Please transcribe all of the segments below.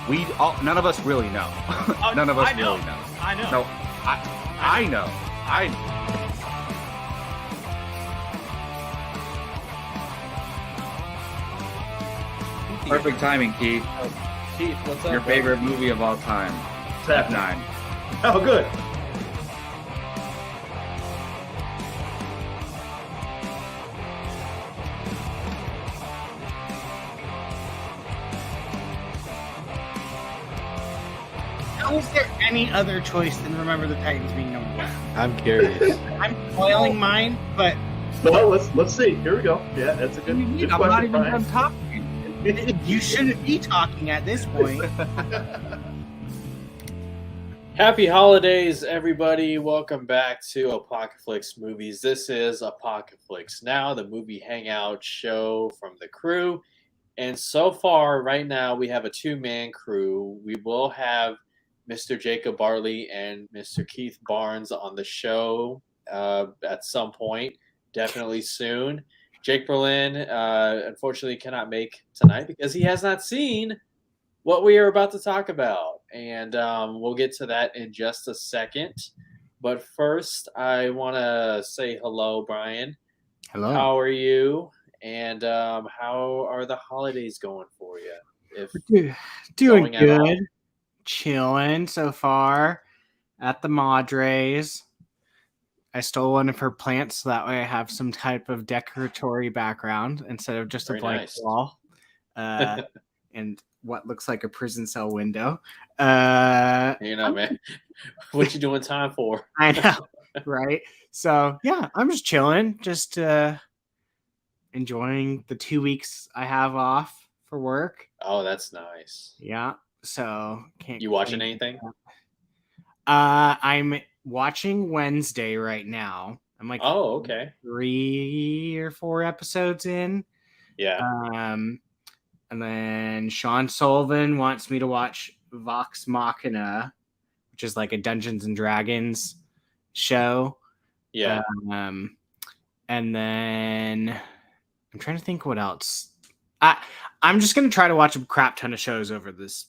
None of us really know. None of us really know. I know. No, I know. Perfect timing, Keith. Keith, what's up? Your favorite movie of all time. Step 9. Oh, good. How is there any other choice than Remember the Titans being number one? I'm curious. I'm spoiling mine, but Well, let's see. Here we go. Yeah, that's a good, I'm good not question, even Brian. done talking. you shouldn't be talking at this point. Happy holidays, everybody. Welcome back to Apocaflix Movies. This is Apocaflix Now, the movie hangout show from the crew. And so far, right now, we have a two-man crew. We will have Mr. Jacob Bartley and Mr. Keith Barnes on the show at some point, definitely soon. Jake Berlin, unfortunately, cannot make tonight because he has not seen what we are about to talk about. And we'll get to that in just a second. But first, I want to say hello, Brian. Hello. How are you? And how are the holidays going for you? Doing going at all. good. Chilling so far at the Madres. I stole one of her plants so that way I have some type of decoratory background instead of just Very a blank nice. wall. And what looks like a prison cell window. Man, what you doing time for? I know, right? So yeah, I'm just chilling, just enjoying the 2 weeks I have off for work. Oh, that's nice. Yeah, so can't. You watching complain. anything? I'm watching Wednesday right now. I'm like, Oh, okay. 3 or 4 episodes in. Yeah. And then Sean Sullivan wants me to watch Vox Machina, which is like a Dungeons and Dragons show. Yeah. And then I'm trying to think what else. I'm just gonna try to watch a crap ton of shows over this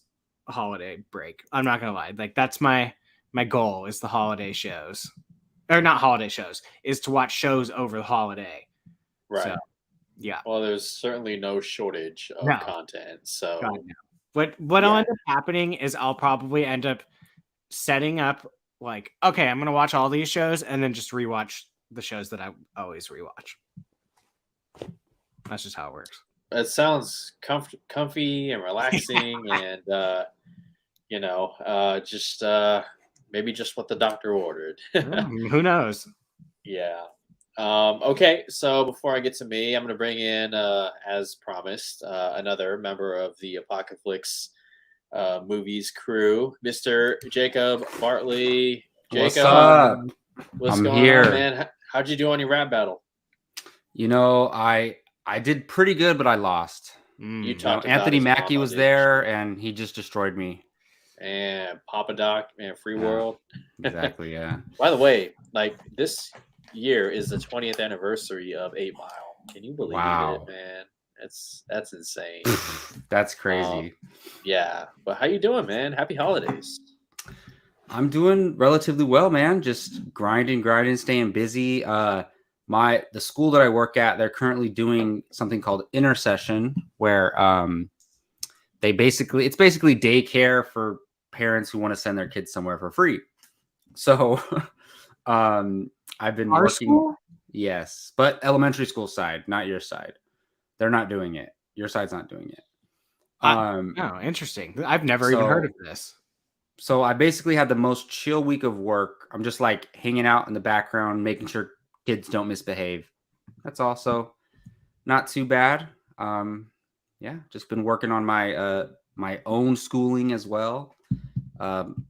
holiday break. I'm not gonna lie. Like that's my goal is the holiday shows. Or not holiday shows, is to watch shows over the holiday. Right. So, yeah. Well, there's certainly no shortage of No. content. So God, no. What will end up happening is I'll probably end up setting up like, okay, I'm gonna watch all these shows and then just rewatch the shows that I always rewatch. That's just how it works. it sounds comfy and relaxing, and just maybe just what the doctor ordered. Who knows? Yeah. Okay, so before I get to me, I'm going to bring in, as promised, another member of the Apocaflix movies crew, Mr. Jacob Bartley. Jacob, What's up? What's I'm going here. on, man? How'd you do on your rap battle? You know, I did pretty good, but I lost. You talked about Anthony his Mackie mama, was didn't there, you? and he just destroyed me. And Papa Doc and Free Yeah. World. Exactly, yeah. By the way, like this year is the 20th anniversary of 8 Mile. Can you believe Wow. it, man? That's insane. That's crazy. Yeah, but how you doing, man? Happy holidays. I'm doing relatively well, man. Just grinding, staying busy. The school that I work at, they're currently doing something called Intercession, where it's basically daycare for parents who want to send their kids somewhere for free. So I've been Our working. school? Yes, but elementary school side, not your side. They're not doing it. Your side's not doing it. Oh, interesting. I've never even heard of this. So I basically had the most chill week of work. I'm just like hanging out in the background, making sure kids don't misbehave. That's also not too bad. Just been working on my own schooling as well.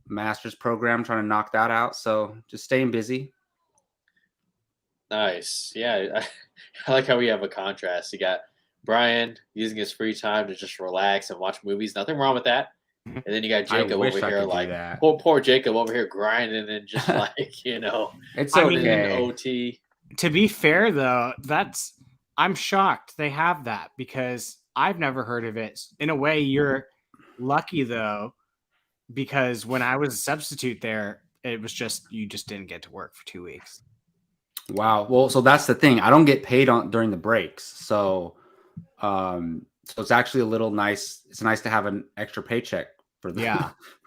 Master's program, trying to knock that out. So just staying busy. Nice. Yeah, I like how we have a contrast. You got Brian using his free time to just relax and watch movies. Nothing wrong with that. And then you got Jacob over here, like poor Jacob over here grinding and just like it's okay. okay. OT. To be fair, though, I'm shocked they have that because I've never heard of it. In a way, you're lucky though, because when I was a substitute there, it was just you just didn't get to work for 2 weeks. Wow. Well, so that's the thing. I don't get paid during the breaks. So it's actually a little nice. It's nice to have an extra paycheck for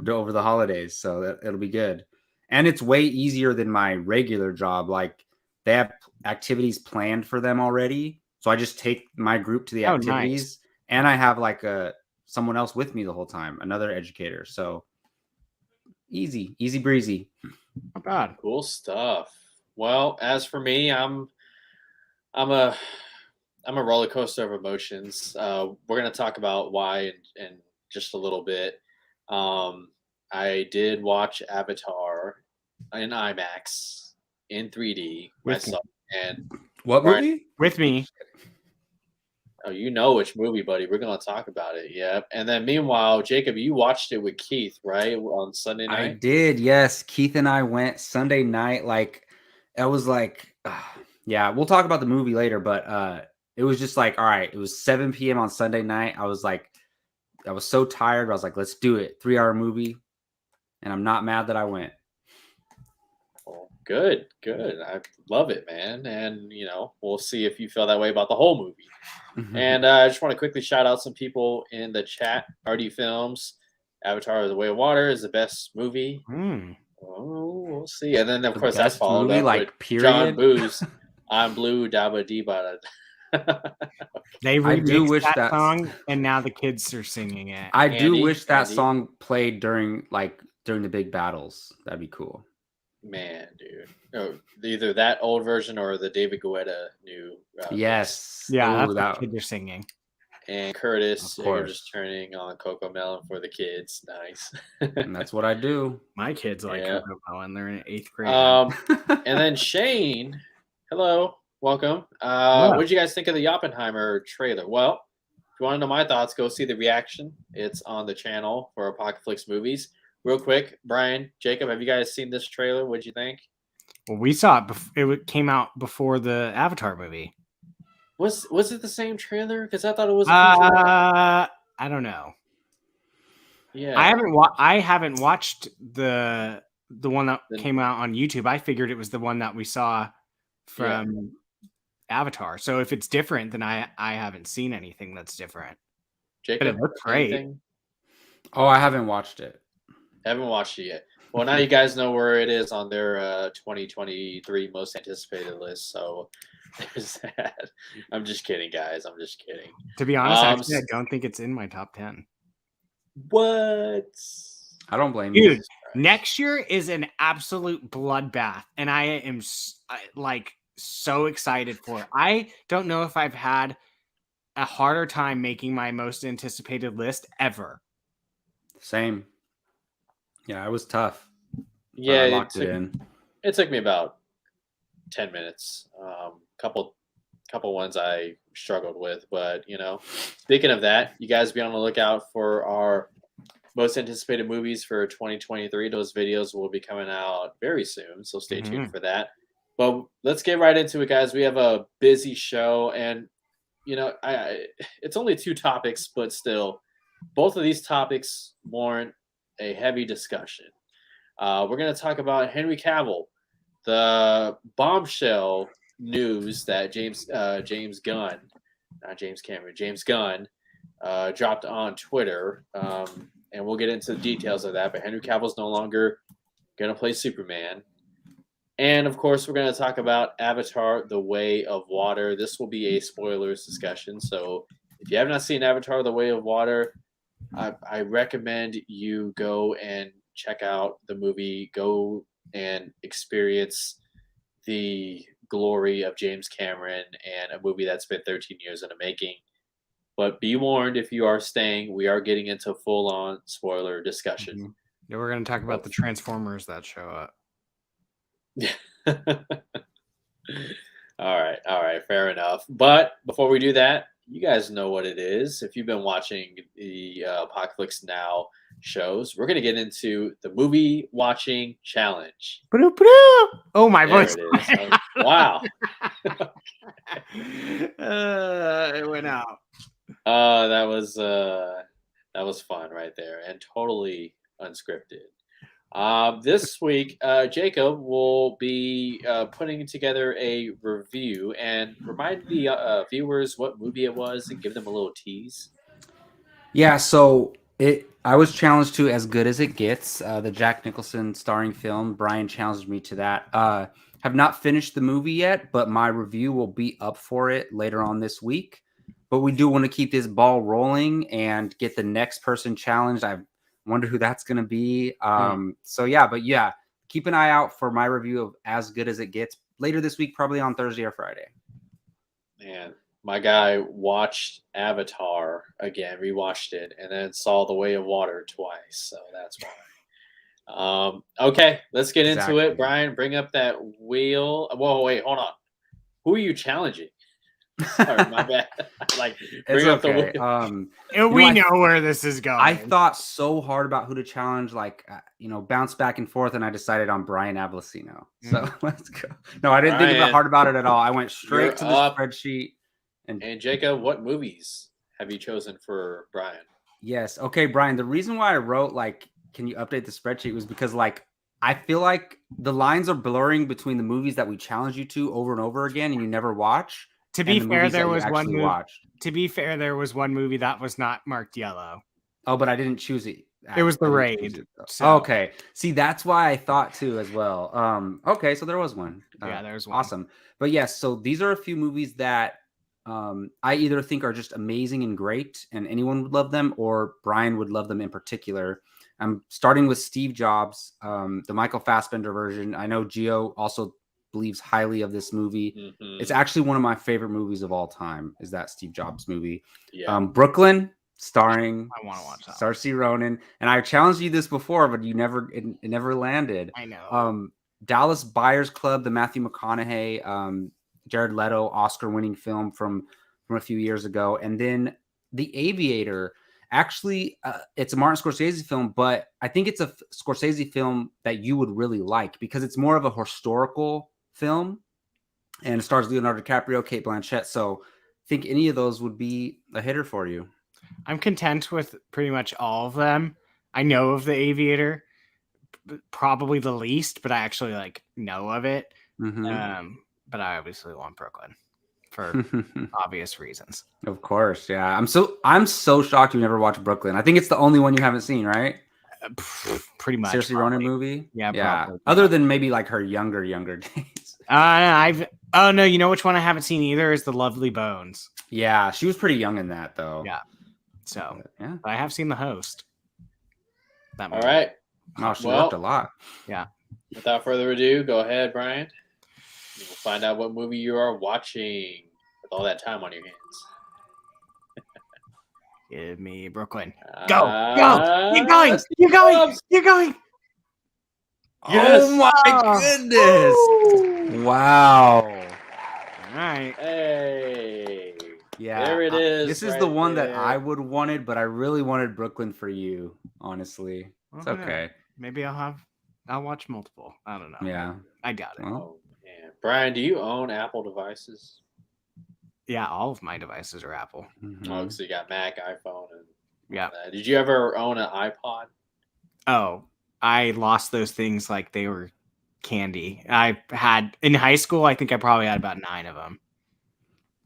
over the holidays. So it'll be good. And it's way easier than my regular job. Like they have activities planned for them already. So I just take my group to the activities, and I have like someone else with me the whole time, another educator. So easy breezy. Not bad. Cool stuff. Well, as for me, I'm a roller coaster of emotions. We're gonna talk about why in just a little bit. I did watch Avatar in IMAX in 3D myself. And what movie? With me. Oh, you know which movie, buddy. We're going to talk about it. Yep. And then meanwhile, Jacob, you watched it with Keith, right? On Sunday night? I did, yes. Keith and I went Sunday night. Like, it was like, yeah, we'll talk about the movie later, but it was just like, all right, it was 7 p.m. on Sunday night. I was so tired. But I was like, let's do it. 3-hour movie. And I'm not mad that I went. Well, good. I love it, man. And, we'll see if you feel that way about the whole movie. And I just want to quickly shout out some people in the chat. RD Films, Avatar: The Way of Water is the best movie. Oh, we'll see. And then, of course, that's followed movie, up like, with period. John Booz, I'm Blue, Dabba Dee Bada. They remixed that song, and now the kids are singing it. I do wish that song played during the big battles. That'd be cool. Man, dude. Oh, either that old version or the David Guetta new. Yes. Yeah, that's what kids are singing. And Curtis, you're just turning on Coco Melon for the kids. Nice. And that's what I do. My kids like Coco Melon. They're in 8th grade. And then Shane, hello, welcome. What did you guys think of the Oppenheimer trailer? Well, if you want to know my thoughts, go see the reaction. It's on the channel for Apocaflix Movies. Real quick, Brian, Jacob, have you guys seen this trailer? What'd you think? Well, we saw it. It came out before the Avatar movie. Was it the same trailer? Because I thought it was. I don't know. Yeah, I haven't watched the one that came out on YouTube. I figured it was the one that we saw from Avatar. So if it's different, then I haven't seen anything that's different. Jacob, but it looks great. Anything? Oh, I haven't watched it. Haven't watched it yet. Well, now you guys know where it is on their 2023 most anticipated list. So there's that. I'm just kidding, guys. I'm just kidding. To be honest, actually, I don't think it's in my top 10. What? I don't blame you. Dude, next year is an absolute bloodbath, and I am so excited for it. I don't know if I've had a harder time making my most anticipated list ever. Same. Yeah, it was tough. Yeah, I locked it in. It took me about 10 minutes. Couple ones I struggled with, but speaking of that, you guys be on the lookout for our most anticipated movies for 2023. Those videos will be coming out very soon, so stay tuned for that. But let's get right into it, guys. We have a busy show, and it's only 2 topics, but still, both of these topics warrant a heavy discussion. We're going to talk about Henry Cavill, the bombshell news that James Gunn, not James Cameron, James Gunn, dropped on Twitter, and we'll get into the details of that. But Henry Cavill's no longer going to play Superman. And, of course, we're going to talk about Avatar: The Way of Water. This will be a spoilers discussion. So if you have not seen Avatar: The Way of Water, I recommend you go and check out the movie. Go and experience the glory of James Cameron and a movie that's been 13 years in the making. But be warned, if you are staying, we are getting into full-on spoiler discussion. Yeah, we're going to talk about the Transformers that show up. All right, fair enough. But before we do that, you guys know what it is. If you've been watching the Apocaflix Now shows, we're going to get into the movie watching challenge. Oh, my voice. It is. Wow. It went out. That was That was fun right there, and totally unscripted. This week, Jacob will be putting together a review and remind the viewers what movie it was and give them a little tease. Yeah, so I was challenged to As Good as It Gets, the Jack Nicholson starring film. Brian challenged me to that. Have not finished the movie yet, but my review will be up for it later on this week. But we do want to keep this ball rolling and get the next person challenged. I wonder who that's going to be. So yeah, keep an eye out for my review of As Good as It Gets later this week, probably on Thursday or Friday. Man, my guy watched Avatar again, rewatched it, and then saw The Way of Water twice. So that's why. Okay, let's get into Exactly. it. Brian, bring up that wheel. Whoa, wait, hold on. Who are you challenging? Sorry, my bad. Like, bring up the wheel. We know where this is going. I thought so hard about who to challenge, bounce back and forth, and I decided on Brian Avellino. So let's go. No, I didn't think hard about it at all. I went straight to the spreadsheet. And Jacob, what movies have you chosen for Brian? Yes. Okay, Brian. The reason why I wrote can you update the spreadsheet was because I feel like the lines are blurring between the movies that we challenge you to over and over again, and you never watch. To be fair, there was one movie. To be fair, there was one movie that was not marked yellow. Oh, but I didn't choose it. It was The Raid. Okay. See, that's why I thought too as well. Okay, so there was one. Yeah, there was one. Awesome. But yes, so these are a few movies that I either think are just amazing and great, and anyone would love them, or Brian would love them in particular. I'm starting with Steve Jobs, the Michael Fassbender version. I know Gio also believes highly of this movie. Mm-hmm. It's actually one of my favorite movies of all time, is that Steve Jobs movie. Yeah. Brooklyn, starring I want to watch that. Saoirse Ronan. And I challenged you this before, but it never landed. I know. Dallas Buyers Club, the Matthew McConaughey, Jared Leto Oscar-winning film from a few years ago. And then The Aviator. Actually, it's a Martin Scorsese film, but I think it's a Scorsese film that you would really like because it's more of a historical film and it stars Leonardo DiCaprio, Cate Blanchett. So I think any of those would be a hitter for you. I'm content with pretty much all of them. I know of The Aviator, probably the least, but I actually know of it. Mm-hmm. But I obviously want Brooklyn for obvious reasons. Of course, yeah. I'm so shocked you never watched Brooklyn. I think it's the only one you haven't seen, right? Pretty much. Saoirse Ronan movie. Yeah. Probably. Other than maybe her younger days. No. You know which one I haven't seen either is The Lovely Bones. Yeah, she was pretty young in that though. Yeah. So yeah, I have seen The Host. All right. Oh, she worked a lot. Yeah. Without further ado, go ahead, Brian. We'll find out what movie you are watching with all that time on your hands. Give me Brooklyn. Go! Keep going! Yes. Oh my goodness! Woo! Wow. All right. Hey. Yeah. There it is. This is the one that I would wanted, but I really wanted Brooklyn for you, honestly. It's okay. Maybe I'll watch multiple. I don't know. Yeah. I doubt it. Well, man. Brian, do you own Apple devices? Yeah, all of my devices are Apple. mm-hmm. Oh, so you got Mac, iPhone, and yeah. Did you ever own an iPod? Oh, I lost those things like they were candy. I had in high school. I think I probably had about 9 of them.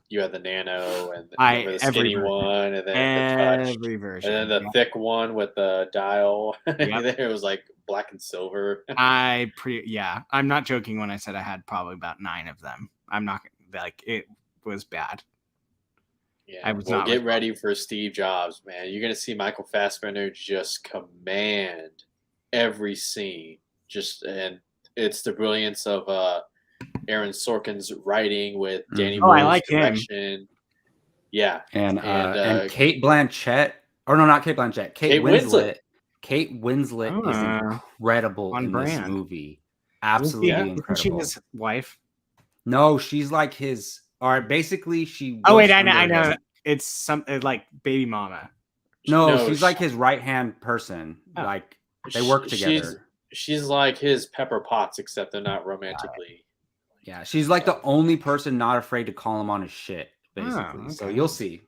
You had the Nano and the every skinny one, and then the touch, every version, and then the thick one with the dial. Yep. It was like black and silver. I'm not joking when I said I had probably about 9 of them. I'm not it was bad. Yeah, I was not get ready for Steve Jobs, man. You're gonna see Michael Fassbender just command every scene. And it's the brilliance of Aaron Sorkin's writing with Danny Boyle's direction. Yeah, and Cate Blanchett, or no, not Cate Blanchett. Kate Winslet. Kate Winslet is incredible in this movie. Absolutely incredible. Isn't she his wife? No, she's like his. Or basically, she. Oh wait, I know. It's something like baby mama. No, she's like his right hand person. Oh. Like they work together. She's like his Pepper Potts, except they're not romantically. Yeah, she's like the only person not afraid to call him on his shit, basically. Okay. So you'll see.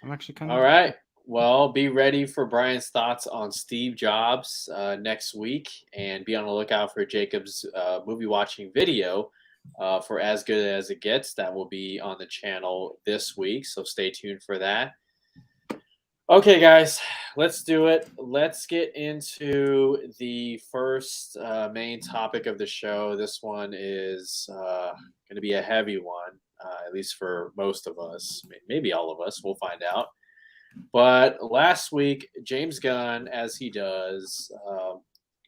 I'm actually kind of. All right. Well, be ready for Brian's thoughts on Steve Jobs next week, and be on the lookout for Jacob's movie watching video for As Good as It Gets. That will be on the channel this week, so stay tuned for that. Okay, guys, let's do it. Let's get into the first main topic of the show. This one is going to be a heavy one, at least for most of us, maybe all of us. We'll find out. But last week, James Gunn, as he does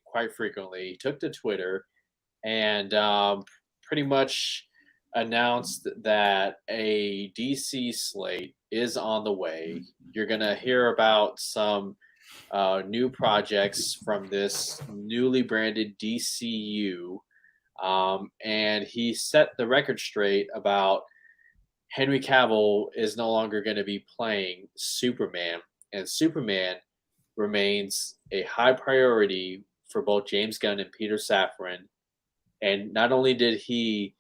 quite frequently, took to Twitter and pretty much announced that a DC slate is on the way. You're going to hear about some new projects from this newly branded DCU. And he set the record straight about Henry Cavill is no longer going to be playing Superman, and Superman remains a high priority for both James Gunn and Peter Safran. And not only did he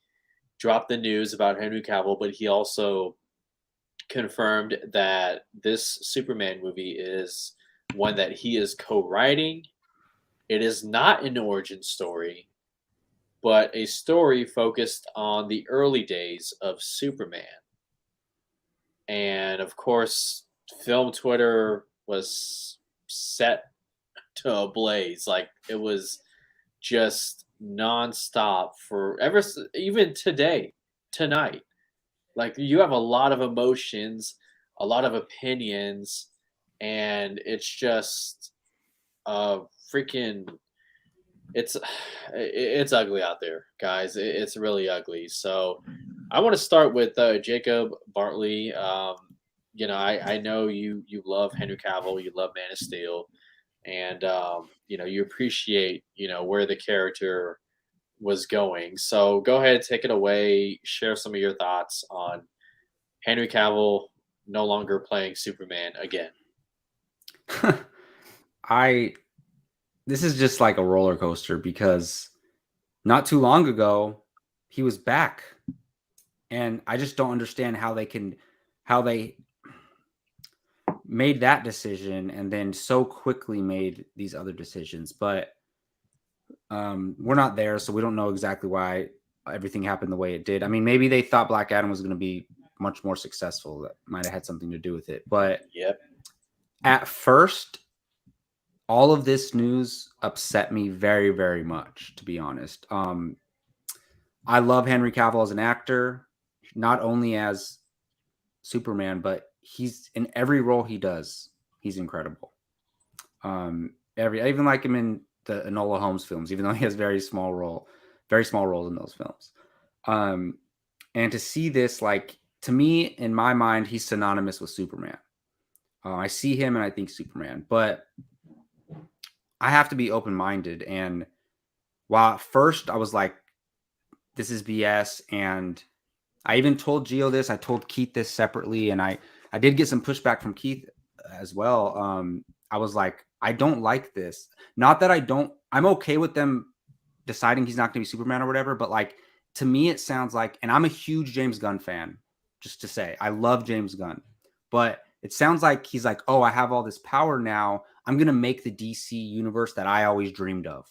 drop the news about Henry Cavill, but he also confirmed that this Superman movie is one that he is co-writing. It is not an origin story, but a story focused on the early days of Superman. And of course, film Twitter was set to ablaze. Like, it was just nonstop for even tonight. Like, you have a lot of emotions, a lot of opinions, and it's just freaking it's ugly out there, guys. It's really ugly. So I want to start with Jacob Bartley. I know you love Henry Cavill, you love Man of Steel, and you appreciate where the character was going. So go ahead, take it away. Share some of your thoughts on Henry Cavill no longer playing Superman again. This is just like a roller coaster, because not too long ago he was back, and I just don't understand how they made that decision and then so quickly made these other decisions. But we're not there, so we don't know exactly why everything happened the way it did. I mean, maybe they thought Black Adam was going to be much more successful. That might have had something to do with it. But Yep. At first, all of this news upset me very, very much, to be honest. I love Henry Cavill as an actor, not only as Superman, but he's in every role he does. He's incredible. I even like him in the Enola Holmes films, even though he has very small roles in those films. And to see this, like, to me, in my mind, he's synonymous with Superman. I see him and I think Superman, but I have to be open-minded. And while at first I was like, this is BS, and I even told Gio this, I told Keith this separately, and I did get some pushback from Keith as well. I was like, I don't like this. Not that I'm okay with them deciding he's not going to be Superman or whatever, but like, to me, it sounds like, and I'm a huge James Gunn fan, just to say, I love James Gunn, but it sounds like he's like, oh, I have all this power now. I'm going to make the DC universe that I always dreamed of.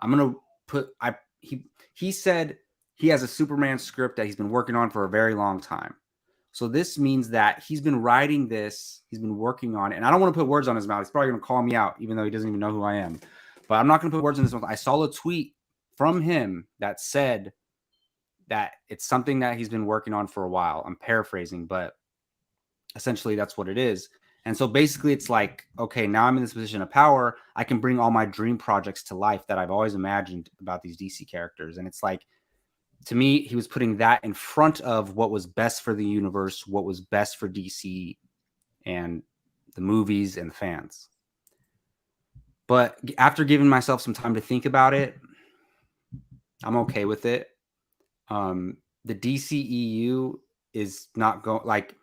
I'm going to put, he said he has a Superman script that he's been working on for a very long time. So this means that he's been writing this, he's been working on it. And I don't want to put words on his mouth. He's probably going to call me out, even though he doesn't even know who I am. But I'm not going to put words in his mouth. I saw a tweet from him that said that it's something that he's been working on for a while. I'm paraphrasing, but essentially that's what it is. And so basically it's like, okay, now I'm in this position of power. I can bring all my dream projects to life that I've always imagined about these DC characters. And it's like, to me, he was putting that in front of what was best for the universe, what was best for DC and the movies and the fans. But after giving myself some time to think about it, I'm okay with it. The DCEU is not going, like,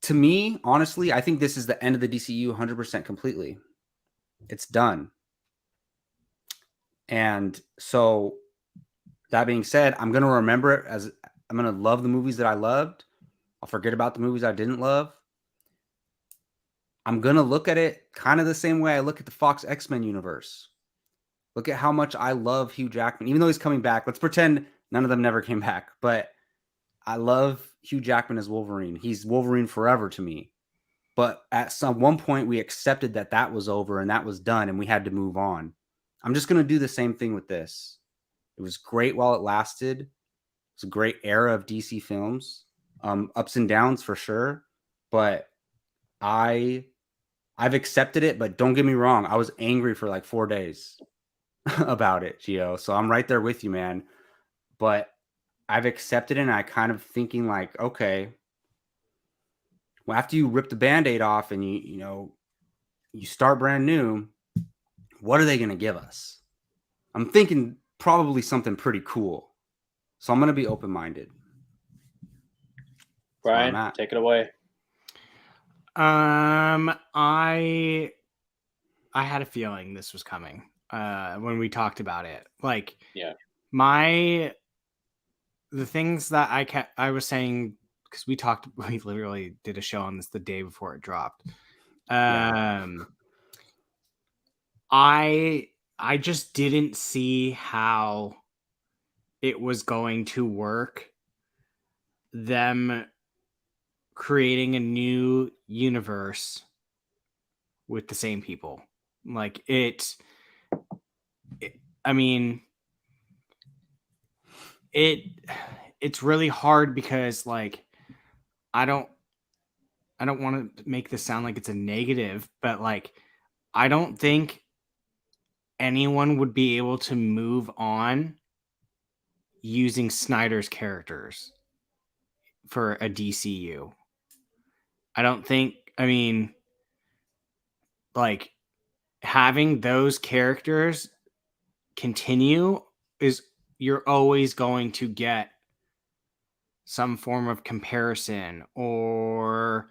to me, honestly, I think this is the end of the DCU 100% completely. It's done. And so that being said, I'm going to remember it as, I'm going to love the movies that I loved. I'll forget about the movies I didn't love. I'm gonna look at it kind of the same way I look at the Fox X-Men universe. Look at how much I love Hugh Jackman, even though he's coming back. Let's pretend none of them never came back, but I love Hugh Jackman as Wolverine. He's Wolverine forever to me. But at one point, we accepted that that was over and that was done, and we had to move on. I'm just going to do the same thing with this. It was great while it lasted. It's a great era of DC films. Ups and downs for sure, but I've accepted it. But don't get me wrong, I was angry for like 4 days about it, Gio. So I'm right there with you, man. But I've accepted it, and I kind of thinking like, okay, well, after you rip the Band-Aid off and you start brand new, what are they going to give us? I'm thinking probably something pretty cool. So I'm going to be open-minded. Brian, take it away. I had a feeling this was coming when we talked about it. Like, yeah, the things that I was saying, because we literally did a show on this the day before it dropped. I just didn't see how it was going to work. Them creating a new universe with the same people. Like I mean, it's really hard because like I don't want to make this sound like it's a negative, but like I don't think anyone would be able to move on using Snyder's characters for a DCU. I mean, like having those characters continue you're always going to get some form of comparison, or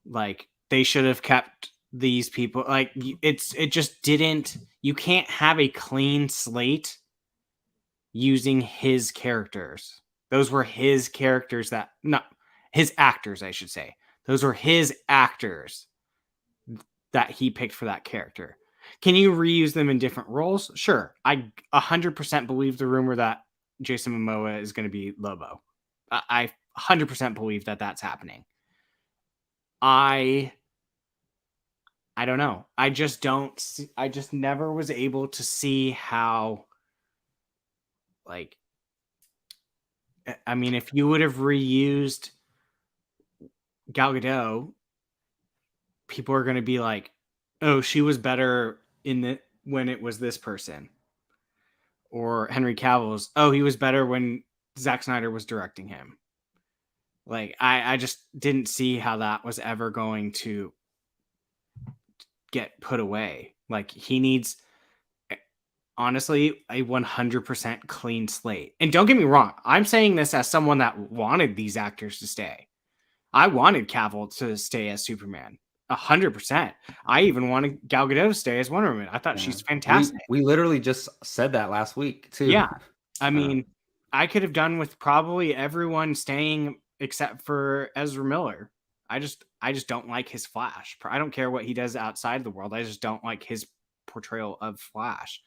like they should have kept these people. Like it just didn't. You can't have a clean slate using his characters. Those were his characters his actors, I should say. Those were his actors that he picked for that character. Can you reuse them in different roles? Sure. I 100% believe the rumor that Jason Momoa is going to be Lobo. I 100% believe that that's happening. I don't know. I just never was able to see how, like, I mean, if you would have reused Gal Gadot, people are going to be like, oh, she was better when it was this person. Or Henry Cavill's, oh, he was better when Zack Snyder was directing him. Like, I just didn't see how that was ever going to get put away. Like, he needs, honestly, a 100% clean slate. And don't get me wrong, I'm saying this as someone that wanted these actors to stay. I wanted Cavill to stay as Superman. 100%. I even wanted Gal Gadot to stay as Wonder Woman. I thought she's fantastic. We literally just said that last week too. Yeah. I mean, I could have done with probably everyone staying except for Ezra Miller. I just don't like his Flash. I don't care what he does outside the world. I just don't like his portrayal of Flash.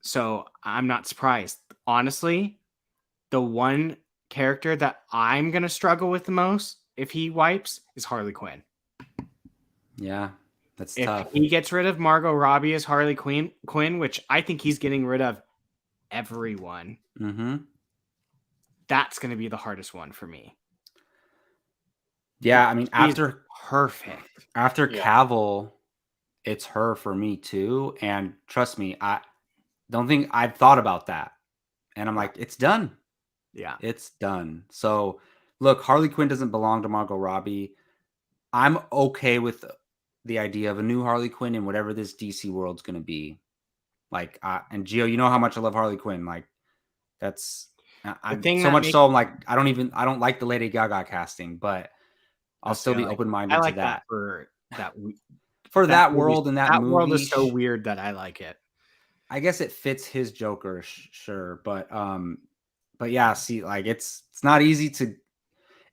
So I'm not surprised. Honestly, the one character that I'm going to struggle with the most if he wipes is Harley Quinn. Yeah, that's tough. If he gets rid of Margot Robbie as Harley Quinn, which I think he's getting rid of everyone. Mm-hmm. That's going to be the hardest one for me. Yeah, I mean, after Cavill, it's her for me too. And trust me, I don't think I've thought about that. And I'm like, it's done. Yeah, it's done. So look, Harley Quinn doesn't belong to Margot Robbie. I'm okay with the idea of a new Harley Quinn in whatever this DC world's going to be. Like, and Gio, you know how much I love Harley Quinn. Like, that's so much so. I'm like, I don't like the Lady Gaga casting, but I'll still be open-minded to that. For that world and that movie. World is so weird that I like it. I guess it fits his Joker, sure, but yeah, see, like it's not easy to.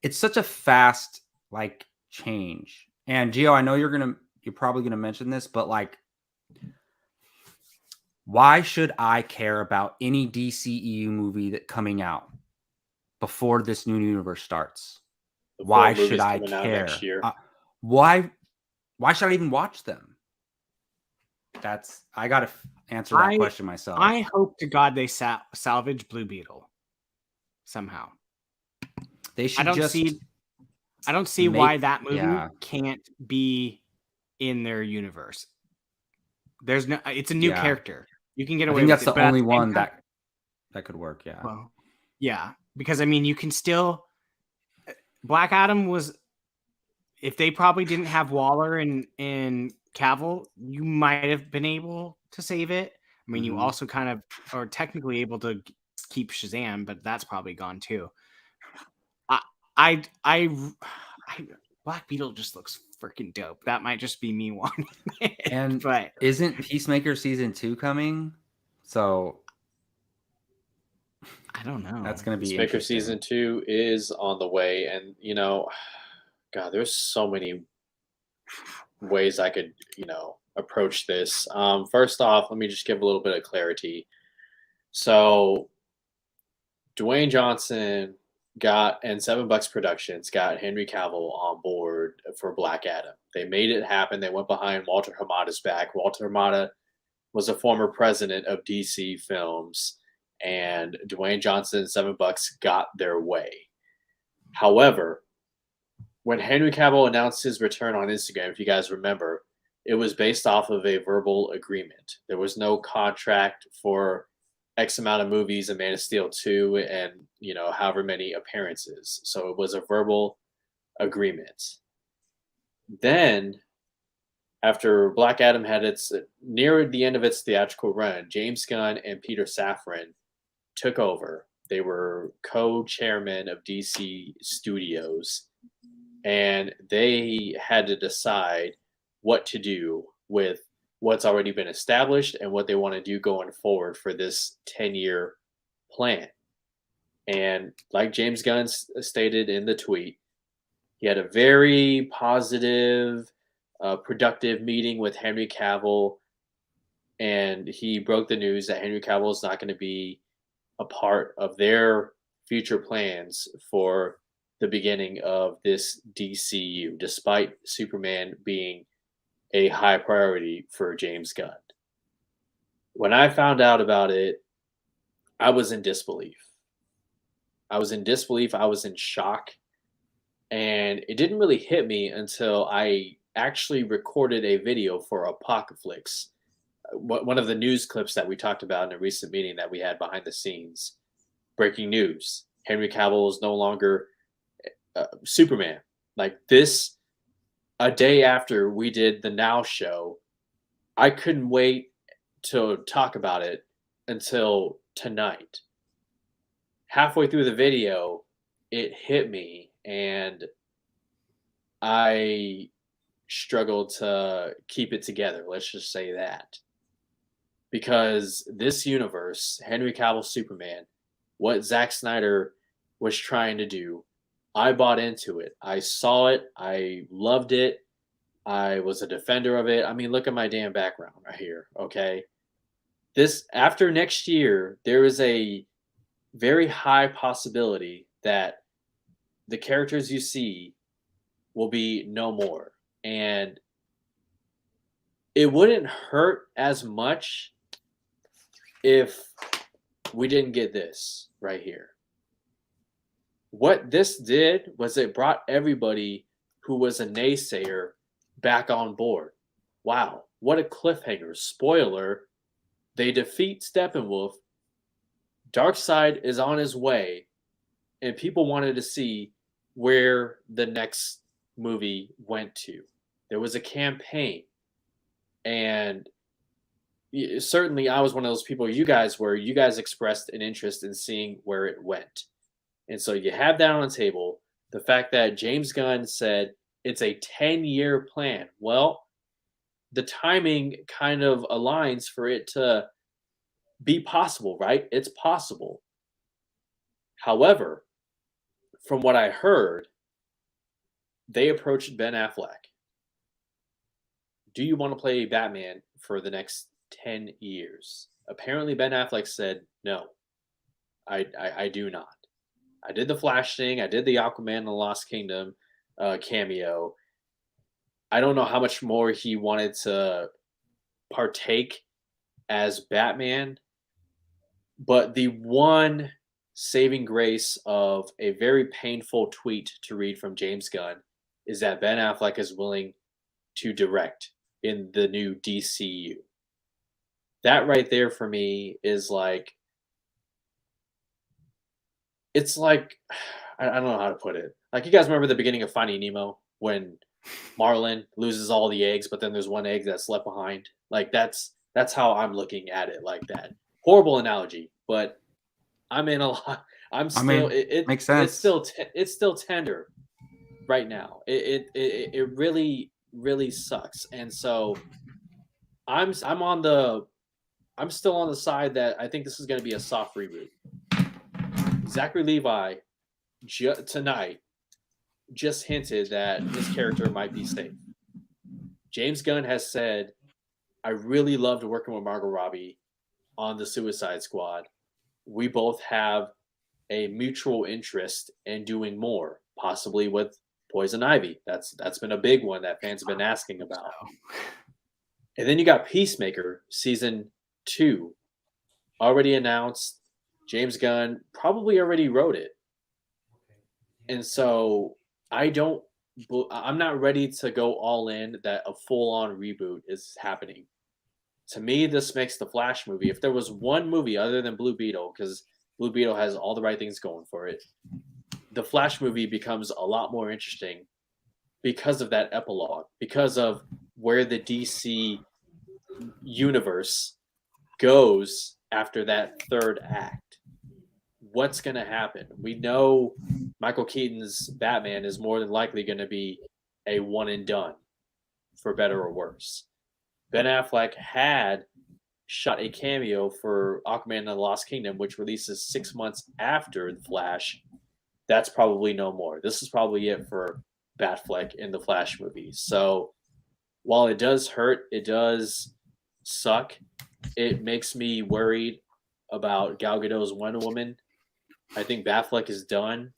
It's such a fast like change. And Gio, I know you're probably gonna mention this, but like, why should I care about any DCEU movie that coming out before this new universe starts? The Why four should movies I coming out care? next year. Why should I even watch them? I gotta answer that question myself. I hope to God they salvage Blue Beetle somehow. They should I don't see why that movie can't be in their universe. There's no. It's a new character. You can get away. I think with that's it, the only one that could work. Yeah. Well, yeah, because I mean, you can still. Black Adam was. If they probably didn't have Waller and Cavill, you might have been able to save it. I mean, you also kind of are technically able to keep Shazam, but that's probably gone too. I Black Beetle just looks freaking dope. That might just be me wanting it. But isn't Peacemaker season 2 coming? So I don't know. That's going to be Peacemaker interesting. season 2 is on the way, and God, there's so many ways I could approach this. First off, let me just give a little bit of clarity. So, Dwayne Johnson and $7 Productions got Henry Cavill on board for Black Adam. They made it happen. They went behind Walter Hamada's back. Walter Hamada was a former president of DC Films, and Dwayne Johnson and $7 got their way. However, when Henry Cavill announced his return on Instagram, if you guys remember, it was based off of a verbal agreement. There was no contract for X amount of movies in Man of Steel 2 and, however many appearances. So it was a verbal agreement. Then, after Black Adam had near the end of its theatrical run, James Gunn and Peter Safran took over. They were co-chairmen of DC Studios, and they had to decide what to do with what's already been established and what they want to do going forward for this 10-year plan. And like James Gunn stated in the tweet, he had a very positive, productive meeting with Henry Cavill, and he broke the news that Henry Cavill is not going to be a part of their future plans for the beginning of this DCU, despite Superman being a high priority for James Gunn. When I found out about it, I was in disbelief. I was in shock. And it didn't really hit me until I actually recorded a video for Apocaflix, one of the news clips that we talked about in a recent meeting that we had behind the scenes. Breaking news: Henry Cavill is no longer Superman. Like this, a day after we did the Now show, I couldn't wait to talk about it until tonight. Halfway through the video, it hit me, and I struggled to keep it together. Let's just say that. Because this universe, Henry Cavill Superman, what Zack Snyder was trying to do, I bought into it. I saw it. I loved it. I was a defender of it. I mean, look at my damn background right here, okay? After next year, there is a very high possibility that the characters you see will be no more. And it wouldn't hurt as much if we didn't get this right here. What this did was it brought everybody who was a naysayer back on board. Wow, what a cliffhanger. Spoiler, they defeat Steppenwolf. Darkseid is on his way, and people wanted to see where the next movie went to. There was a campaign, and certainly I was one of those people you guys expressed an interest in seeing where it went. And so you have that on the table. The fact that James Gunn said it's a 10-year plan. Well, the timing kind of aligns for it to be possible, right? It's possible. However, from what I heard, they approached Ben Affleck. Do you want to play Batman for the next 10 years? Apparently, Ben Affleck said, no, I do not. I did the Flash thing. I did the Aquaman and the Lost Kingdom cameo. I don't know how much more he wanted to partake as Batman, but the one saving grace of a very painful tweet to read from James Gunn is that Ben Affleck is willing to direct in the new DCU. That right there for me is like, it's like, I don't know how to put it. Like, you guys remember the beginning of Finding Nemo when Marlin loses all the eggs, but then there's one egg that's left behind? Like, that's how I'm looking at it, like that. Horrible analogy, but I'm in a lot. I'm still. It makes sense. It's still tender right now. It really sucks, and so I'm still on the side that I think this is going to be a soft reboot. Zachary Levi tonight just hinted that his character might be safe. James Gunn has said, I really loved working with Margot Robbie on the Suicide Squad. We both have a mutual interest in doing more, possibly with Poison Ivy. That's been a big one that fans have been asking about. And then you got Peacemaker season 2 already announced. James Gunn probably already wrote it. And so I'm not ready to go all in that a full-on reboot is happening. To me, this makes the Flash movie. If there was one movie other than Blue Beetle, because Blue Beetle has all the right things going for it, the Flash movie becomes a lot more interesting because of that epilogue, because of where the DC universe goes after that third act. What's going to happen? We know Michael Keaton's Batman is more than likely going to be a one and done, for better or worse. Ben Affleck had shot a cameo for Aquaman and the Lost Kingdom, which releases 6 months after The Flash. That's probably no more. This is probably it for Batfleck in the Flash movie. So while it does hurt, it does suck. It makes me worried about Gal Gadot's Wonder Woman. I think Batfleck is done.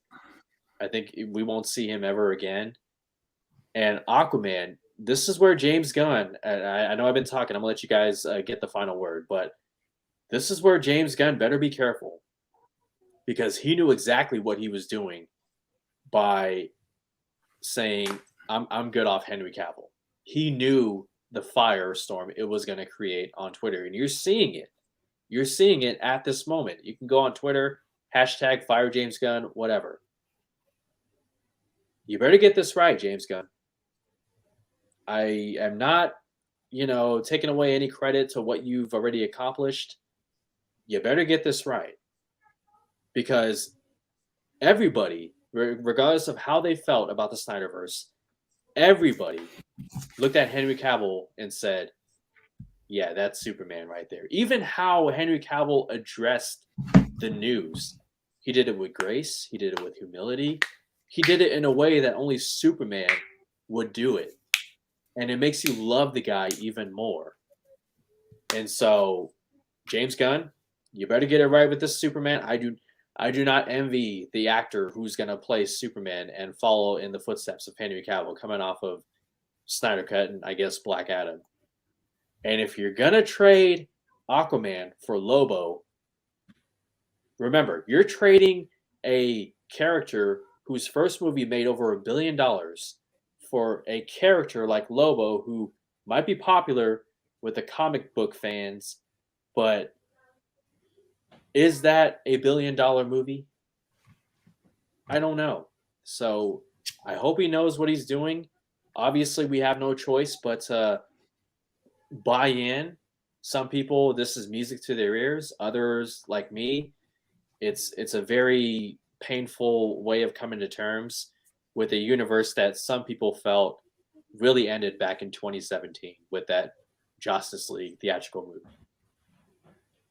I think we won't see him ever again. And Aquaman, this is where James Gunn, I know I've been talking, I'm going to let you guys get the final word, but this is where James Gunn better be careful, because he knew exactly what he was doing by saying, I'm good off Henry Cavill. He knew the firestorm it was going to create on Twitter, and you're seeing it. You're seeing it at this moment. You can go on Twitter, hashtag fire James Gunn, whatever. You better get this right, James Gunn. I am not, taking away any credit to what you've already accomplished. You better get this right. Because everybody, regardless of how they felt about the Snyderverse, everybody looked at Henry Cavill and said, yeah, that's Superman right there. Even how Henry Cavill addressed the news. He did it with grace. He did it with humility. He did it in a way that only Superman would do it. And it makes you love the guy even more. And so, James Gunn, you better get it right with this Superman. I do not envy the actor who's going to play Superman and follow in the footsteps of Henry Cavill coming off of Snyder Cut and, I guess, Black Adam. And if you're going to trade Aquaman for Lobo, remember, you're trading a character whose first movie made over $1 billion for a character like Lobo, who might be popular with the comic book fans, but is that a $1 billion movie? I don't know. So I hope he knows what he's doing. Obviously, we have no choice but to buy in. Some people, this is music to their ears. Others, like me, it's a very painful way of coming to terms with a universe that some people felt really ended back in 2017 with that Justice League theatrical movie.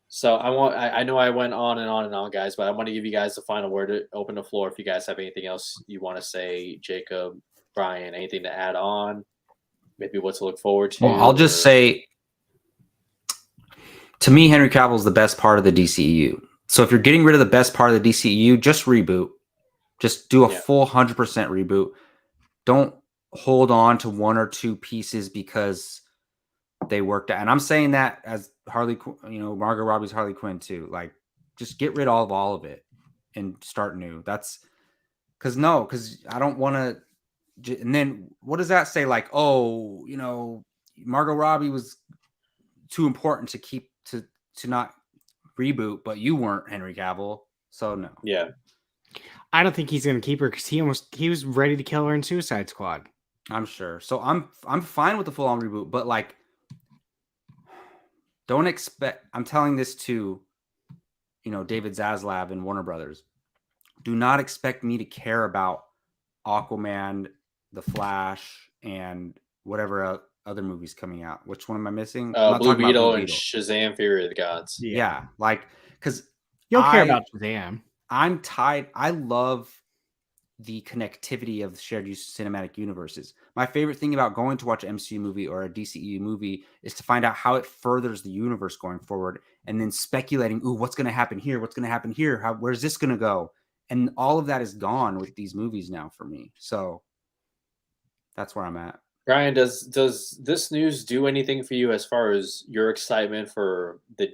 So I know I went on and on and on, guys, but I want to give you guys the final word to open the floor if you guys have anything else you want to say, Jacob, Brian, anything to add on? Maybe what to look forward to? Well, I'll just say, to me, Henry Cavill is the best part of the DCEU. So if you're getting rid of the best part of the DCEU, just reboot. Just do a full 100% reboot. Don't hold on to one or two pieces because they worked out. And I'm saying that as Harley, Margot Robbie's Harley Quinn too. Like, just get rid of all of it and start new. That's because I don't want to. And then what does that say? Like, oh, Margot Robbie was too important to keep to not reboot, but you weren't Henry Cavill, so no. Yeah, I don't think he's gonna keep her because he was ready to kill her in Suicide Squad. I'm sure. So I'm fine with the full on reboot, but like, don't expect. I'm telling this to, David Zaslav and Warner Brothers. Do not expect me to care about Aquaman, The Flash, and whatever other movies coming out. Which one am I missing? Blue Beetle and Shazam: Fury of the Gods. Yeah, like, because you'll care about Shazam. I'm tied. I love the connectivity of shared use cinematic universes. My favorite thing about going to watch an MCU movie or a DCEU movie is to find out how it furthers the universe going forward, and then speculating, ooh, what's going to happen here? What's going to happen here? Where's this going to go? And all of that is gone with these movies now for me. So that's where I'm at. Brian, does this news do anything for you as far as your excitement for the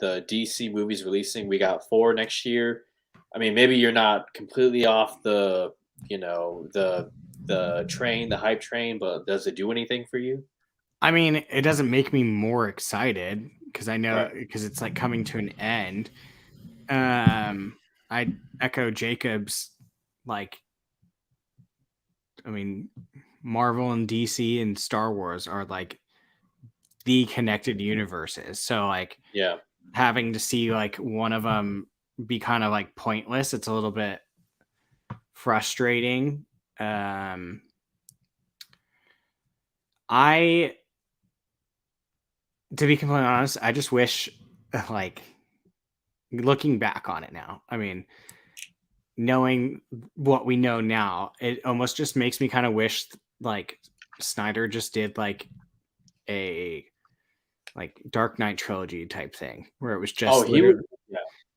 DC movies releasing? We got 4 next year. I mean, maybe you're not completely off the train, the hype train, but does it do anything for you? I mean, it doesn't make me more excited because I know because it's like coming to an end. I echo Jacob's, like, I mean, Marvel and DC and Star Wars are like the connected universes. So like, having to see like one of them be kind of like pointless, it's a little bit frustrating. To be completely honest, I just wish, like, looking back on it now, I mean, knowing what we know now, it almost just makes me kind of wish like Snyder just did like a Dark Knight trilogy type thing where it was just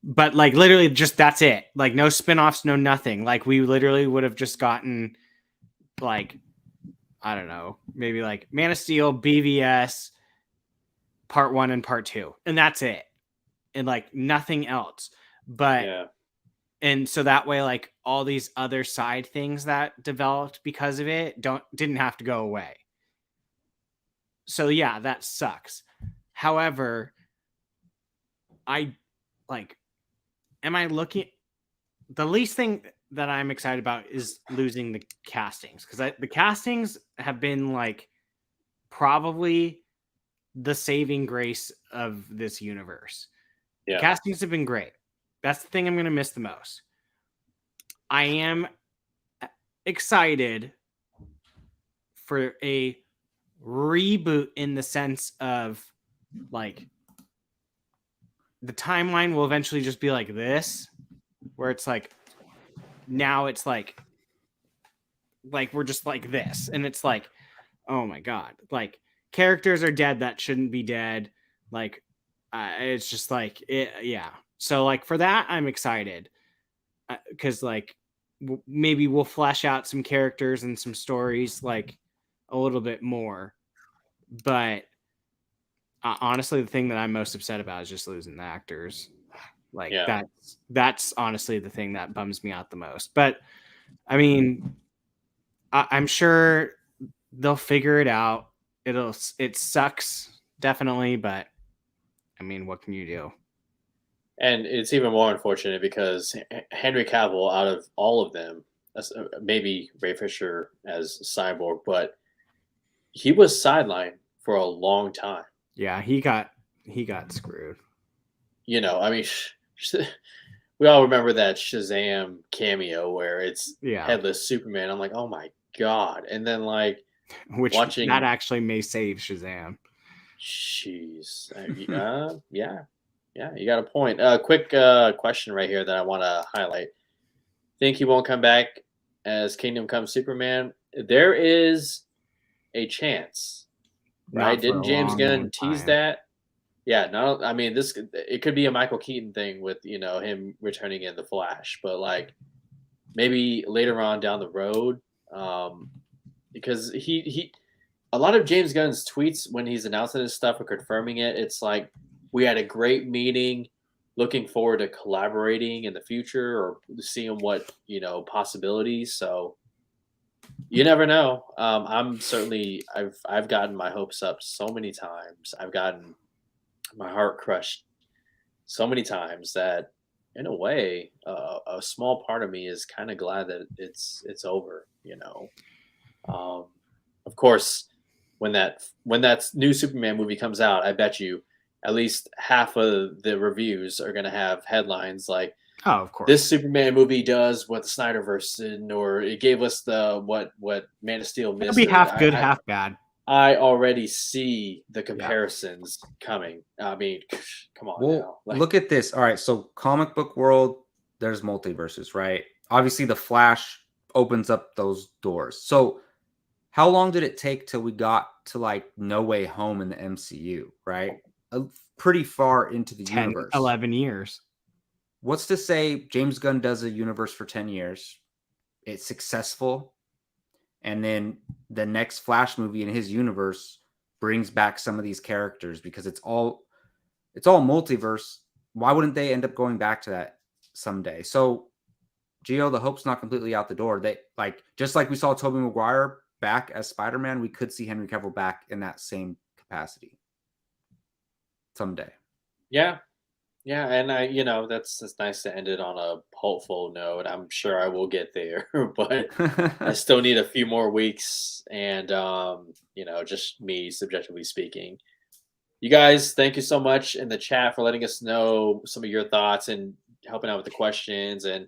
but like literally just that's it, like no spin-offs, no nothing. Like we literally would have just gotten like, I don't know, maybe like Man of Steel, BVS part 1 and part 2, and that's it, and like nothing else. But and so that way, like all these other side things that developed because of it didn't have to go away. So yeah, that sucks. However, am I looking? The least thing that I'm excited about is losing the castings, because the castings have been like probably the saving grace of this universe. Yeah. Castings have been great. That's the thing I'm going to miss the most. I am excited for a reboot in the sense of like the timeline will eventually just be like this, where it's like now it's like we're just like this, and it's like, oh my god, like characters are dead that shouldn't be dead, like it's just like it, yeah. So like for that I'm excited because like maybe we'll flesh out some characters and some stories like a little bit more. But honestly, the thing that I'm most upset about is just losing the actors. Like that's honestly the thing that bums me out the most. But I mean, I'm sure they'll figure it out. It sucks definitely, but I mean, what can you do? And it's even more unfortunate because Henry Cavill, out of all of them, maybe Ray Fisher as Cyborg, but he was sidelined for a long time. Yeah, he got screwed. You know, I mean, we all remember that Shazam cameo where it's headless Superman. I'm like, oh my god! And then like, watching that actually may save Shazam. Jeez, yeah, you got a point. Quick question right here that I want to highlight. Think he won't come back as Kingdom Come Superman? there is a chance, right? Not for Didn't a James long, Gunn long tease time. that? Yeah, no, I mean it could be a Michael Keaton thing with him returning in the Flash, but like maybe later on down the road, because he a lot of James Gunn's tweets when he's announcing his stuff or confirming it, it's like we had a great meeting, looking forward to collaborating in the future or seeing what possibilities. So you never know. I've gotten my hopes up so many times. I've gotten my heart crushed so many times that, in a way, a small part of me is kind of glad that it's over. Of course, when that new Superman movie comes out, I bet you at least half of the reviews are going to have headlines like Oh, of course. this Superman movie does what the Snyderverse did, or it gave us the what Man of Steel It'll missed. be Or half good, half bad. I already see the comparisons coming. I mean, come on now. Well, look at this. All right, so comic book world, there's multiverses, right? Obviously, the Flash opens up those doors. So, how long did it take till we got to like No Way Home in the MCU, right? Pretty far into the 10, universe. 11 years. What's to say James Gunn does a universe for 10 years? It's successful. And then the next Flash movie in his universe brings back some of these characters because it's all multiverse. Why wouldn't they end up going back to that someday? So, Gio, the hope's not completely out the door. They just like we saw Tobey Maguire back as Spider-Man, we could see Henry Cavill back in that same capacity someday. Yeah, and that's nice to end it on a hopeful note. I'm sure I will get there, but I still need a few more weeks, and just me subjectively speaking. You guys, thank you so much in the chat for letting us know some of your thoughts and helping out with the questions and